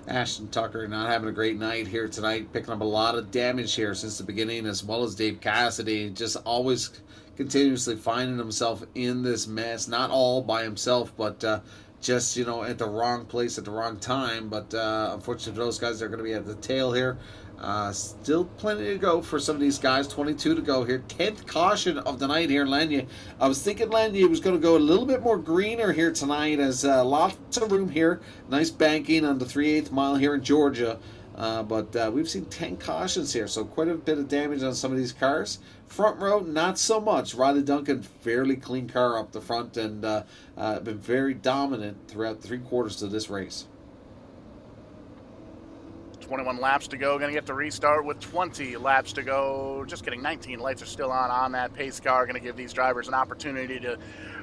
Ashton Tucker not having a great night here tonight, picking up a lot of damage here since the beginning, as well as Dave Cassidy, just always continuously finding himself in this mess. Not all by himself, but just, at the wrong place at the wrong time. But unfortunately for those guys, they're going to be at the tail here. Still plenty to go for some of these guys. 22 to go here. 10th caution of the night here in Lenya. I was thinking Lenya was going to go a little bit more greener here tonight, as lots of room here. Nice banking on the 3/8 mile here in Georgia. But we've seen 10 cautions here, so quite a bit of damage on some of these cars. Front row, not so much. Riley Duncan, fairly clean car up the front, and been very dominant throughout 3/4 of this race. 21 laps to go. Going to get the restart with 20 laps to go. Just kidding. 19 lights are still on that pace car. Going to give these drivers an opportunity to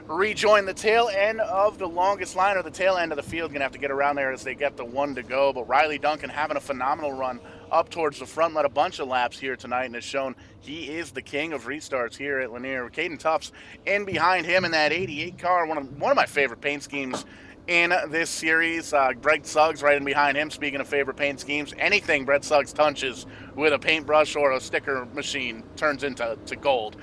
rejoin the tail end of the longest line, or the tail end of the field. Going to have to get around there as they get the 1 to go. But Riley Duncan having a phenomenal run up towards the front, led a bunch of laps here tonight, and has shown he is the king of restarts here at Lanier. Caden Tufts in behind him in that 88 car. One of my favorite paint schemes in this series. Brett Suggs right in behind him. Speaking of favorite paint schemes, anything Brett Suggs touches with a paintbrush or a sticker machine turns into gold.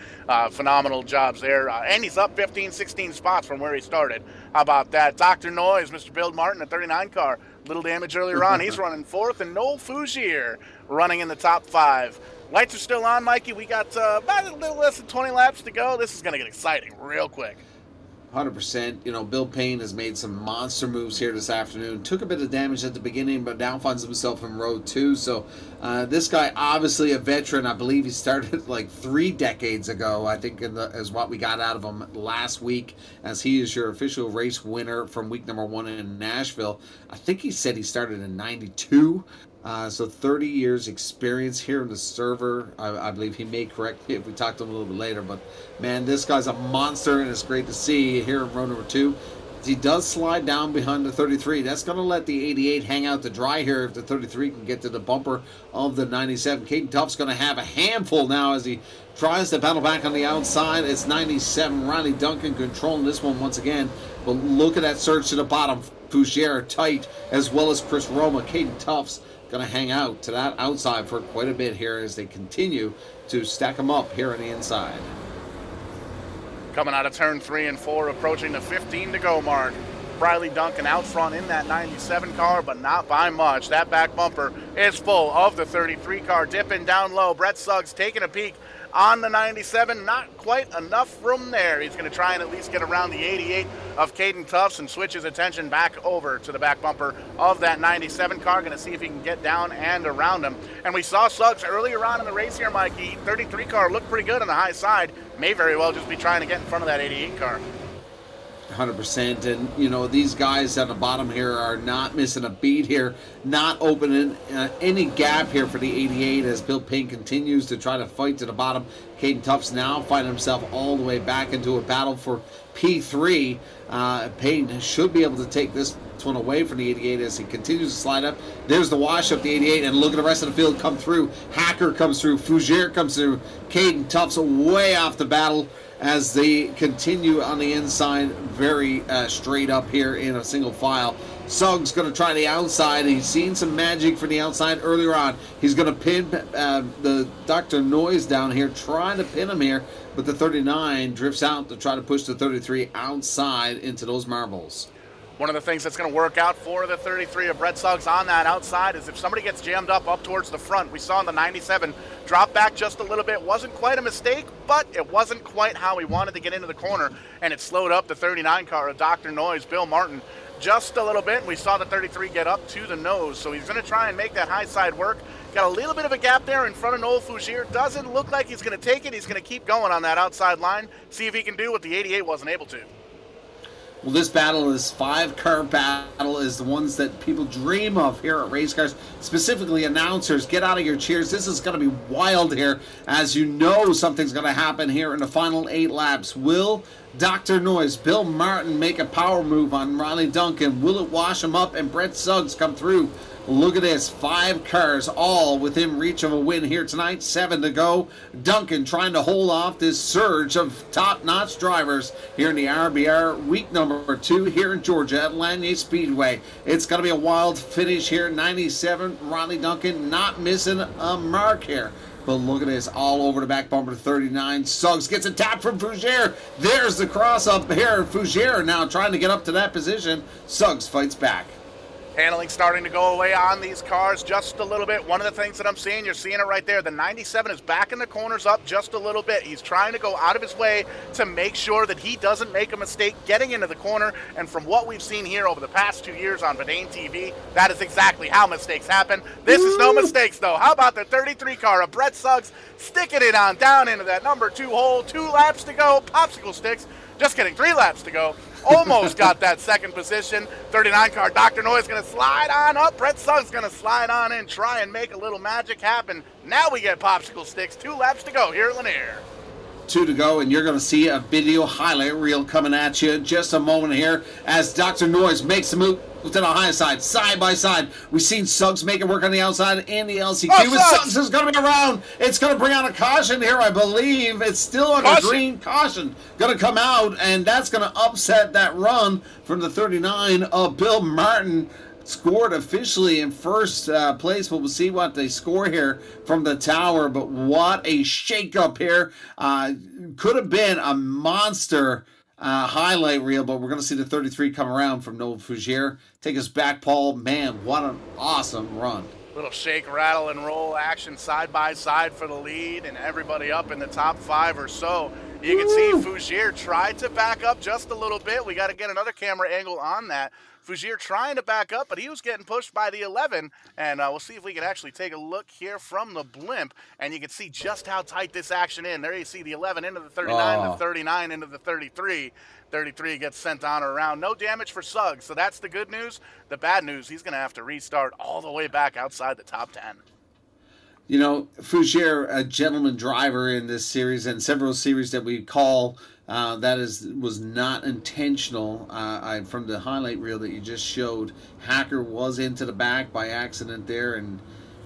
Phenomenal jobs there. And he's up 15, 16 spots from where he started. How about that? Dr. Noise, Mr. Bill Martin, a 39 car. Little damage earlier on. He's running 4th, and Noel Fougier running in the top 5. Lights are still on, Mikey. We got about a little less than 20 laps to go. This is going to get exciting real quick. 100%. Bill Payne has made some monster moves here this afternoon. Took a bit of damage at the beginning, but now finds himself in row 2. So this guy, obviously a veteran. I believe he started like 3 decades ago, I think, is what we got out of him last week, as he is your official race winner from week number 1 in Nashville. I think he said he started in 92. So 30 years experience here in the server. I believe he may correct me if we talk to him a little bit later. But, man, this guy's a monster, and it's great to see here in row number 2. He does slide down behind the 33. That's going to let the 88 hang out to dry here if the 33 can get to the bumper of the 97. Caden Tuff's going to have a handful now as he tries to battle back on the outside. It's 97. Riley Duncan controlling this one once again. But look at that surge to the bottom. Fougier tight, as well as Chris Roma. Caden Tuff's going to hang out to that outside for quite a bit here as they continue to stack them up here on the inside. Coming out of turn 3 and 4, approaching the 15 to go mark. Riley Duncan out front in that 97 car, but not by much. That back bumper is full of the 33 car, dipping down low. Brett Suggs taking a peek on the 97. Not quite enough room there. He's going to try and at least get around the 88 of Caden Tufts and switch his attention back over to the back bumper of that 97 car. Going to see if he can get down and around him. And we saw Suggs earlier on in the race here, Mikey. 33 car looked pretty good on the high side. May very well just be trying to get in front of that 88 car. 100%. And, these guys at the bottom here are not missing a beat here, not opening any gap here for the 88 as Bill Payne continues to try to fight to the bottom. Caden Tufts now finding himself all the way back into a battle for P3. Payne should be able to take this one away from the 88 as he continues to slide up. There's the wash up the 88, and look at the rest of the field come through. Hacker comes through. Fougier comes through. Caden Tufts way off the battle as they continue on the inside very straight up here in a single file. Suggs going to try the outside. He's seen some magic from the outside earlier on. He's going to pin the Dr. Noise down here, trying to pin him here, but the 39 drifts out to try to push the 33 outside into those marbles. One of the things that's going to work out for the 33 of Brett Suggs on that outside is if somebody gets jammed up towards the front. We saw in the 97 drop back just a little bit. Wasn't quite a mistake, but it wasn't quite how he wanted to get into the corner, and it slowed up the 39 car of Dr. Noise, Bill Martin, just a little bit. And we saw the 33 get up to the nose, so he's going to try and make that high side work. Got a little bit of a gap there in front of Noel Fougier. Doesn't look like he's going to take it. He's going to keep going on that outside line, see if he can do what the 88 wasn't able to. Well, this battle, this 5-car battle, is the ones that people dream of here at Race Cars. Specifically, announcers, get out of your chairs. This is going to be wild here, as you know something's going to happen here in the final 8 laps. Will Dr. Noise, Bill Martin, make a power move on Riley Duncan? Will it wash him up and Brett Suggs come through? Look at this, 5 cars all within reach of a win here tonight. 7 to go. Duncan trying to hold off this surge of top-notch drivers here in the RBR week number 2 here in Georgia at Lanier Speedway. It's going to be a wild finish here. 97, Riley Duncan not missing a mark here. But look at this, all over the back bumper to 39. Suggs gets a tap from Fougere. There's the cross up here. Fougere now trying to get up to that position. Suggs fights back. Handling starting to go away on these cars just a little bit. One of the things that I'm seeing, you're seeing it right there. The 97 is backing the corners up just a little bit. He's trying to go out of his way to make sure that he doesn't make a mistake getting into the corner. And from what we've seen here over the past 2 years on Verdane TV, that is exactly how mistakes happen. This is no mistakes, though. How about the 33 car of Brett Suggs sticking it on down into that number 2 hole. 2 laps to go. Popsicle sticks. Just kidding, 3 laps to go. Almost got that second position. 39 car, Dr. Noy's going to slide on up. Brett Suggs going to slide on in, try and make a little magic happen. Now we get popsicle sticks. 2 laps to go here at Lanier. 2 to go, and you're going to see a video highlight reel coming at you in just a moment here as Dr. Noyes makes the move to the high side by side. We've seen Suggs make it work on the outside in the LCQ, but Suggs is going to be around. It's going to bring out a caution here, I believe. It's still on a green caution. Going to come out, and that's going to upset that run from the 39 of Bill Martin. Scored officially in first place, but we'll see what they score here from the tower. But what a shakeup here. Could have been a monster highlight reel, but we're going to see the 33 come around from Noel Fougere. Take us back, Paul. Man, what an awesome run. Little shake, rattle, and roll action side by side for the lead, and everybody up in the top 5 or so. You can see Fougere tried to back up just a little bit. We got to get another camera angle on that. Fougere trying to back up, but he was getting pushed by the 11, and we'll see if we can actually take a look here from the blimp, and you can see just how tight this action is. There you see the 11 into the 39, the 39 into the 33. 33 gets sent on around. No damage for Suggs, so that's the good news. The bad news, he's going to have to restart all the way back outside the top 10. You know, Fougere, a gentleman driver in this series and several series that we call was not intentional. From the highlight reel that you just showed, Hacker was into the back by accident there, and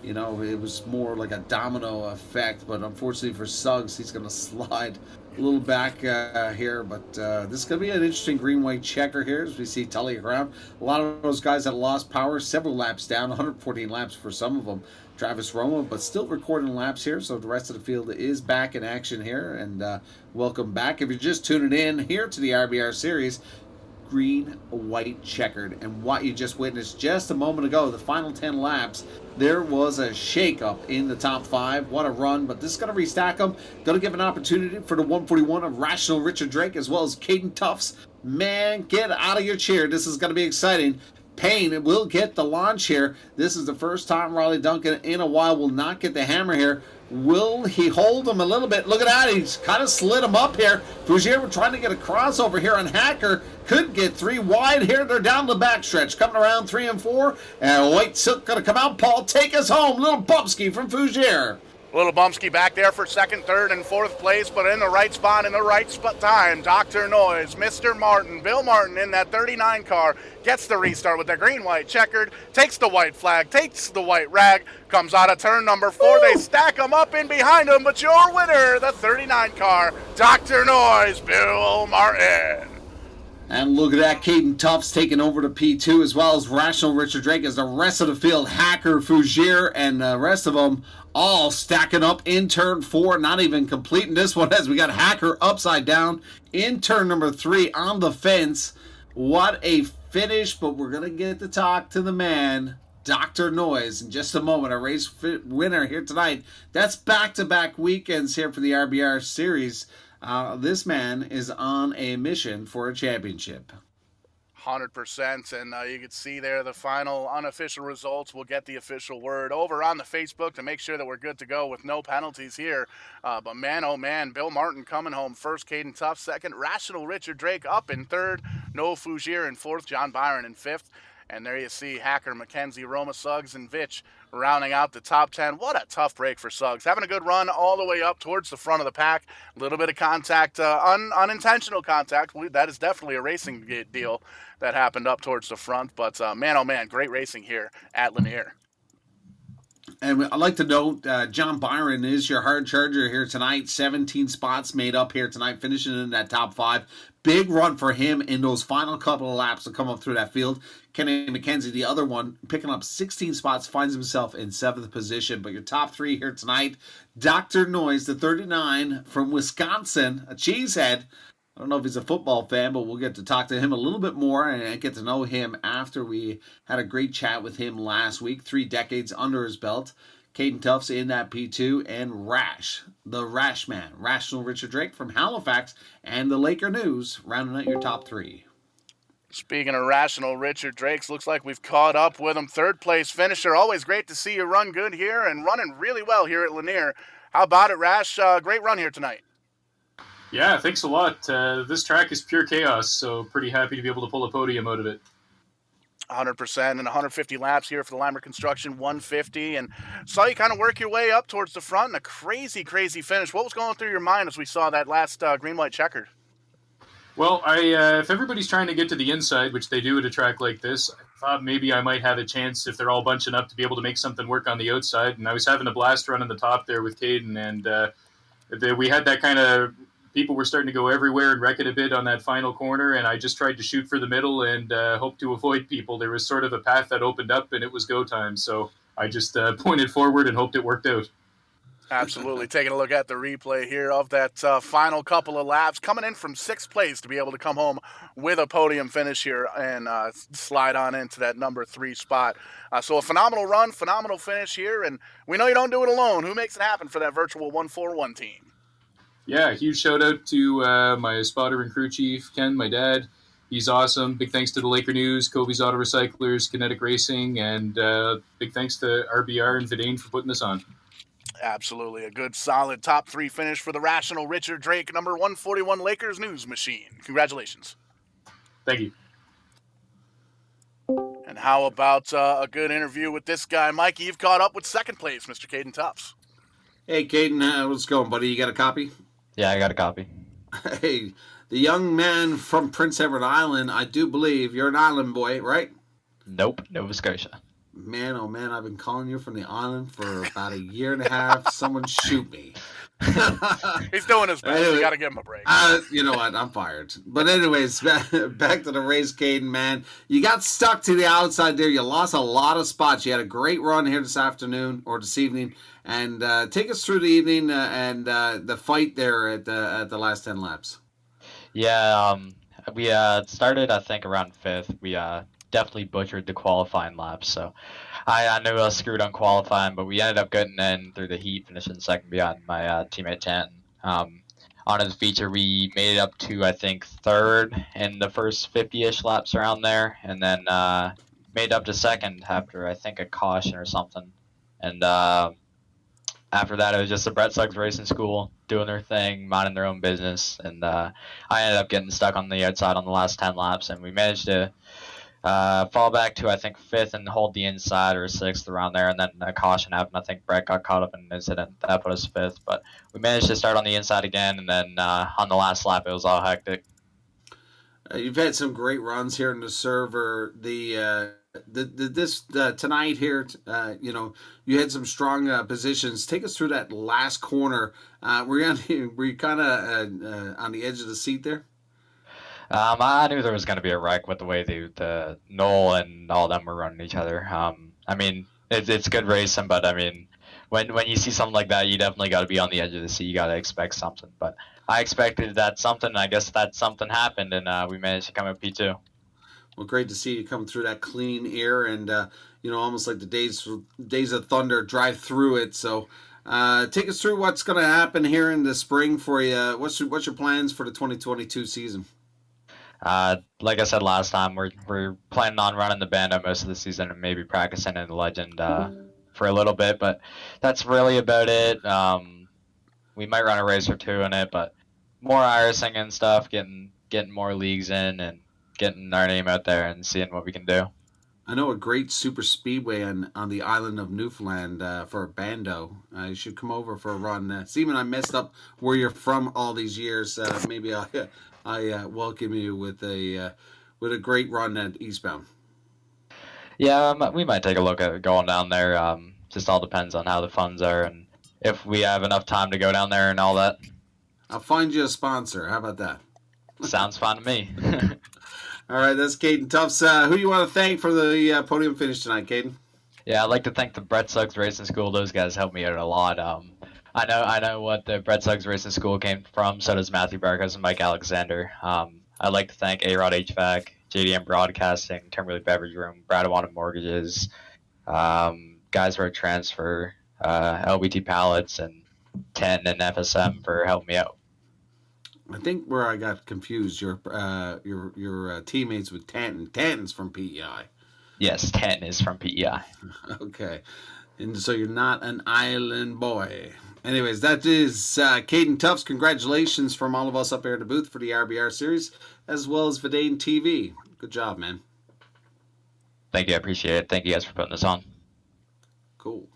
you know it was more like a domino effect. But unfortunately for Suggs, he's going to slide a little back here. But this is going to be an interesting green-white checker here as we see Tully around. A lot of those guys that lost power, several laps down, 114 laps for some of them. Travis Roma, but still recording laps here, so the rest of the field is back in action here, and welcome back. If you're just tuning in here to the RBR Series, green, white, checkered, and what you just witnessed just a moment ago, the final 10 laps, there was a shake-up in the top 5. What a run, but this is going to restack them. Going to give an opportunity for the 141 of Rational Richard Drake, as well as Caden Tufts. Man, get out of your chair. This is going to be exciting. Payne will get the launch here. This is the first time Riley Duncan in a while will not get the hammer here. Will he hold him a little bit? Look at that. He's kind of slid him up here. Fougere trying to get a crossover here on Hacker. Could get 3 wide here. They're down the backstretch. Coming around 3 and 4. And White Silk going to come out. Paul, take us home. Little Bumsky from Fougere. Little Bumsky back there for second, third, and fourth place, but in the right spot, in the right time. Dr. Noyes, Mr. Martin, Bill Martin in that 39 car, gets the restart with the green-white checkered, takes the white flag, takes the white rag, comes out of turn number 4. Woo! They stack them up in behind him, but your winner, the 39 car, Dr. Noyes, Bill Martin. And look at that, Caden Tufts taking over to P2, as well as Rational Richard Drake, as the rest of the field, Hacker, Fougere, and the rest of them all stacking up in turn 4, not even completing this one, as we got Hacker upside down in turn number 3 on the fence. What a finish, but we're going to get to talk to the man, Dr. Noyes, in just a moment. Our race winner here tonight. That's back-to-back weekends here for the RBR Series. This man is on a mission for a championship. 100%, and you can see there the final unofficial results. We'll get the official word over on the Facebook to make sure that we're good to go with no penalties here. But man, oh man, Bill Martin coming home first, Caden Tufts second, Rational Richard Drake up in third, Noah Fougere in fourth, John Byron in fifth. And there you see Hacker, McKenzie, Roma, Suggs, and Vitch rounding out the top 10. What a tough break for Suggs. Having a good run all the way up towards the front of the pack. A little bit of contact, unintentional contact. That is definitely a racing deal that happened up towards the front. But man, oh man, great racing here at Lanier. And I'd like to note, John Byron is your hard charger here tonight. 17 spots made up here tonight, finishing in that top 5. Big run for him in those final couple of laps to come up through that field. Kenny McKenzie, the other one, picking up 16 spots, finds himself in 7th position. But your top 3 here tonight, Dr. Noise, the 39 from Wisconsin, a cheesehead. I don't know if he's a football fan, but we'll get to talk to him a little bit more and get to know him after we had a great chat with him last week. 3 decades under his belt. Caden Tufts in that P2, and Rash, the Rash Man, Rational Richard Drake from Halifax, and the Laker News, rounding out your top 3. Speaking of Rational Richard Drakes, looks like we've caught up with him. 3rd place finisher. Always great to see you run good here and running really well here at Lanier. How about it, Rash? Great run here tonight. Yeah, thanks a lot. This track is pure chaos, so pretty happy to be able to pull a podium out of it. 100% and 150 laps here for the Limerick Construction 150, and saw you kind of work your way up towards the front and a crazy finish. What was going through your mind as we saw that last green-white checkered? Well, if everybody's trying to get to the inside, which they do at a track like this, I thought maybe I might have a chance if they're all bunching up to be able to make something work on the outside, and I was having a blast running the top there with Caden, and we had that kind of people were starting to go everywhere and wreck it a bit on that final corner, and I just tried to shoot for the middle and hope to avoid people. There was sort of a path that opened up, and it was go time, so I just pointed forward and hoped it worked out. Absolutely. Taking a look at the replay here of that final couple of laps, coming in from 6th place to be able to come home with a podium finish here and slide on into that number 3 spot. So a phenomenal run, phenomenal finish here, and we know you don't do it alone. Who makes it happen for that virtual 141 team? Yeah, huge shout out to my spotter and crew chief, Ken, my dad. He's awesome. Big thanks to the Laker News, Kobe's Auto Recyclers, Kinetic Racing, and big thanks to RBR and Vidane for putting this on. Absolutely. A good, solid top 3 finish for the Rational Richard Drake, number 141 Lakers News Machine. Congratulations. Thank you. And how about a good interview with this guy? Mikey, you've caught up with 2nd place, Mr. Caden Tufts. Hey, Caden, how's it going, buddy? You got a copy? Yeah, I got a copy. Hey, the young man from Prince Edward Island, I do believe you're an island boy, right? Nope, Nova Scotia. Man, oh man, I've been calling you from the island for about a year and a half. Someone shoot me. He's doing his best. Anyway, you got to give him a break. You know what? I'm fired. But anyways, back to the race, Caden, man. You got stuck to the outside there. You lost a lot of spots. You had a great run here this afternoon or this evening. And take us through the evening and the fight there at the last 10 laps. Yeah, we started, I think, around 5th. We definitely butchered the qualifying laps, so I knew I was screwed on qualifying, but we ended up getting in through the heat, finishing 2nd behind my teammate Tanton. On the feature, we made it up to, I think, 3rd in the first 50-ish laps around there, and then made it up to 2nd after, I think, a caution or something. And after that, it was just the Brett Suggs Racing School doing their thing, minding their own business, and I ended up getting stuck on the outside on the last 10 laps, and we managed to fall back to, I think, 5th and hold the inside, or 6th around there, and then a caution happened. I think Brett got caught up in an incident. That put us 5th, but we managed to start on the inside again, and then on the last lap, it was all hectic. You've had some great runs here in the server. This tonight here, you had some strong positions. Take us through that last corner. Were you kind of on the edge of the seat there? I knew there was going to be a wreck with the way the Noel and all of them were running each other. I mean, it's good racing, but I mean, when you see something like that, you definitely got to be on the edge of the seat. You got to expect something. But I expected that something. I guess that something happened, and we managed to come up P2. Well, great to see you come through that clean air, and almost like the days of thunder drive through it. So, take us through what's going to happen here in the spring for you. What's your plans for the 2022 season? Like I said last time, we're planning on running the bando most of the season and maybe practicing in the Legend for a little bit, but that's really about it. We might run a race or 2 in it, but more irising and stuff, getting more leagues in and getting our name out there and seeing what we can do. I know a great super speedway on the island of Newfoundland for a bando. You should come over for a run. Seaman, I messed up where you're from all these years. Maybe I welcome you with a great run at Eastbound. Yeah, we might take a look at going down there. just all depends on how the funds are and if we have enough time to go down there and all that. I'll find you a sponsor. How about that? Sounds fun to me. All right, that's Caden Tufts. Who do you want to thank for the podium finish tonight, Caden? Yeah, I'd like to thank the Brett Suggs Racing School. Those guys helped me out a lot. I know what the Brett Suggs Racing School came from. So does Matthew Barkas and Mike Alexander. I'd like to thank A-Rod HVAC, JDM Broadcasting, Timberlake Beverage Room, Bradawanda Mortgages, Guys Road Transfer, LBT Pallets, and 10 and FSM for helping me out. I think where I got confused, your teammates with Tanton. Tanton's from PEI. Yes, 10 is from PEI. Okay. And so you're not an island boy. Anyways, that is Caden Tufts. Congratulations from all of us up here in the booth for the RBR series, as well as Vidane TV. Good job, man. Thank you. I appreciate it. Thank you guys for putting this on. Cool.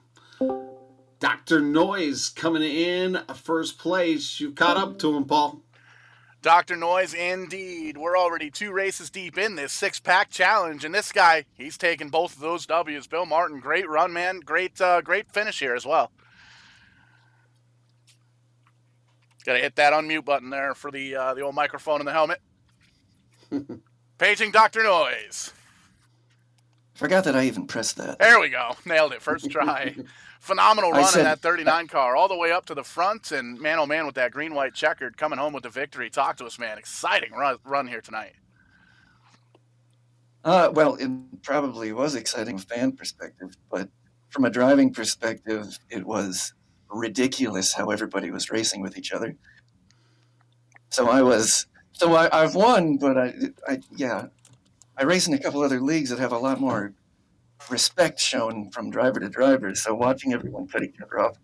Dr. Noise coming in first place. You caught up to him, Paul. Dr. Noise, indeed. We're already 2 races deep in this 6-pack challenge, and this guy, he's taken both of those W's. Bill Martin, great run, man. Great finish here as well. Got to hit that unmute button there for the old microphone in the helmet. Paging Dr. Noise. Forgot that I even pressed that. There we go. Nailed it. First try. Phenomenal run in that 39 car, all the way up to the front, and man, oh man, with that green-white checkered coming home with the victory. Talk to us, man. Exciting run here tonight. Well, it probably was exciting from a fan perspective, but from a driving perspective, it was ridiculous how everybody was racing with each other. I've won, but I race in a couple other leagues that have a lot more respect shown from driver to driver. So watching everyone cut each other off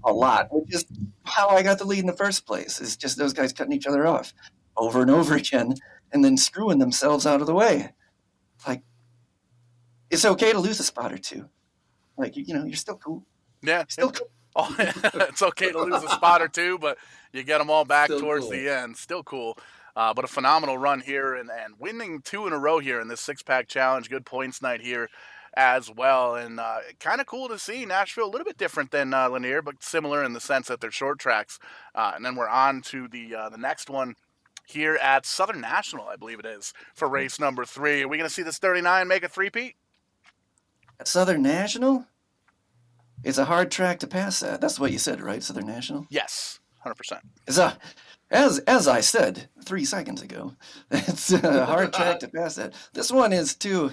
a lot, which is how I got the lead in the first place, is just those guys cutting each other off over and over again and then screwing themselves out of the way. Like, it's okay to lose a spot or two. Like, you're still cool. Yeah. Still cool. Oh, it's okay to lose a spot or two, but you get them all back Still towards cool. the end. Still cool. But a phenomenal run here and winning 2 in a row here in this 6-pack challenge. Good points night here as well. And kind of cool to see Nashville, a little bit different than Lanier, but similar in the sense that they're short tracks. And then we're on to the next one here at Southern National, I believe it is, for race number 3. Are we going to see this 39 make a three-peat? At Southern National? It's a hard track to pass that. That's what you said, right? Southern National? Yes, 100%. As I said 3 seconds ago, it's a hard track to pass that. This one is too,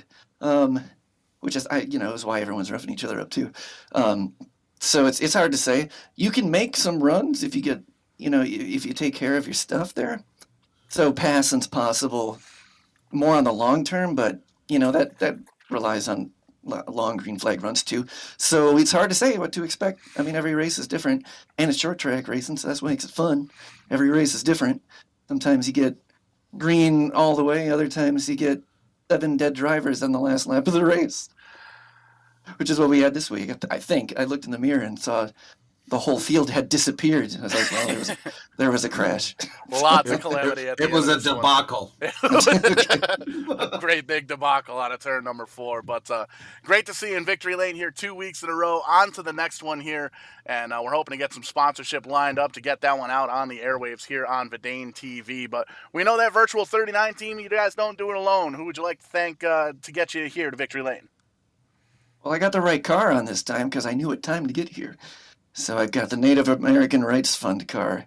which is is why everyone's roughing each other up too. So it's hard to say. You can make some runs if you get if you take care of your stuff there. So passing's possible more on the long term, but that relies on long green flag runs too. So it's hard to say what to expect. I mean, every race is different, and it's short track racing, so that's what makes it fun. Every race is different. Sometimes you get green all the way. Other times you get 7 dead drivers on the last lap of the race, which is what we had this week. I think I looked in the mirror and saw the whole field had disappeared. I was like, well, there was a crash. Lots of calamity at the It end was of a this one. debacle. Great big debacle out of turn number 4. But great to see you in victory lane here 2 weeks in a row. On to the next one here. And we're hoping to get some sponsorship lined up to get that one out on the airwaves here on Vidane TV. But we know that virtual 39 team, you guys don't do it alone. Who would you like to thank to get you here to victory lane? Well, I got the right car on this time because I knew what time to get here. So I've got the Native American Rights Fund car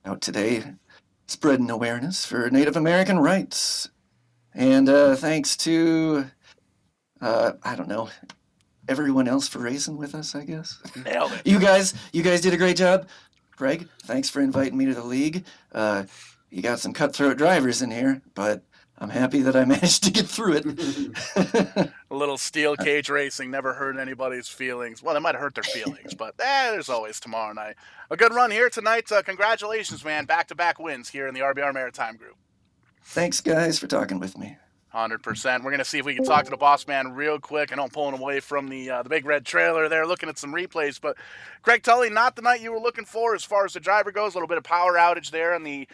out today, spreading awareness for Native American rights. And thanks to, everyone else for racing with us, I guess. Nailed it. You guys did a great job. Greg, thanks for inviting me to the league. You got some cutthroat drivers in here, but I'm happy that I managed to get through it. A little steel cage racing never hurt anybody's feelings. Well, they might have hurt their feelings, but there's always tomorrow night. A good run here tonight. Congratulations, man. Back-to-back wins here in the RBR Maritime group. Thanks, guys, for talking with me. 100%. We're going to see if we can talk to the boss man real quick. I know I'm pulling away from the big red trailer there, looking at some replays. But Craig Tully, not the night you were looking for as far as the driver goes. A little bit of power outage there on the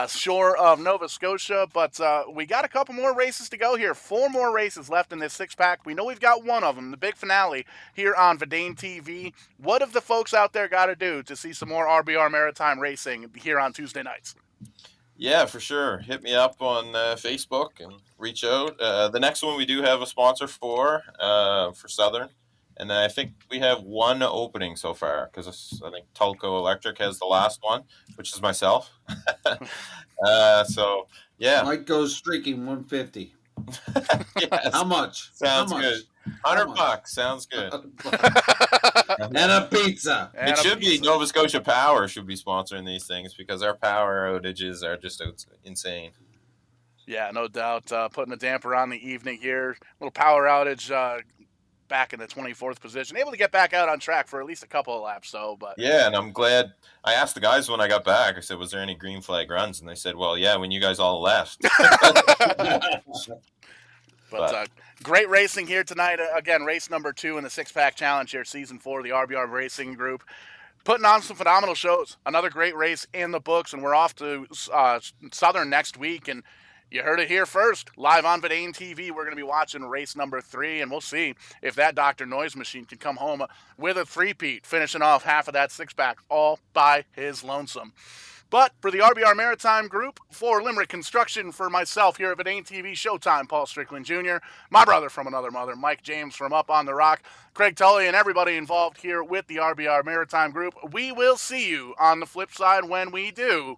shore of Nova Scotia. But we got a couple more races to go here. 4 more races left in this six-pack. We know we've got one of them, the big finale here on Verdane TV. What have the folks out there got to do to see some more RBR Maritime racing here on Tuesday nights? Yeah, for sure. Hit me up on Facebook and reach out. The next one we do have a sponsor for Southern. And then I think we have one opening so far because I think Tulco Electric has the last one, which is myself. So, yeah. Mike goes streaking 150. Yes. How much? Sounds How much? good. $100 sounds good. And a pizza. It should be Nova Scotia Power should be sponsoring these things because our power outages are just insane. Yeah, no doubt. Putting a damper on the evening here. Little power outage back in the 24th position. Able to get back out on track for at least a couple of laps, though. But yeah, and I'm glad. I asked the guys when I got back. I said, was there any green flag runs? And they said, well, yeah, when you guys all left. But great racing here tonight. Again, race number 2 in the six-pack challenge here, season 4 of the RBR Racing Group. Putting on some phenomenal shows. Another great race in the books, and we're off to Southern next week. And you heard it here first, live on Verdane TV. We're going to be watching race number 3, and we'll see if that Dr. Noise machine can come home with a three-peat, finishing off half of that six-pack all by his lonesome. But for the RBR Maritime Group, for Limerick Construction, for myself here at Verdane TV, Showtime, Paul Strickland Jr., my brother from another mother, Mike James from Up on the Rock, Craig Tully, and everybody involved here with the RBR Maritime Group, we will see you on the flip side when we do.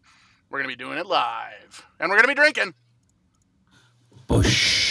We're going to be doing it live. And we're going to be drinking. Bush.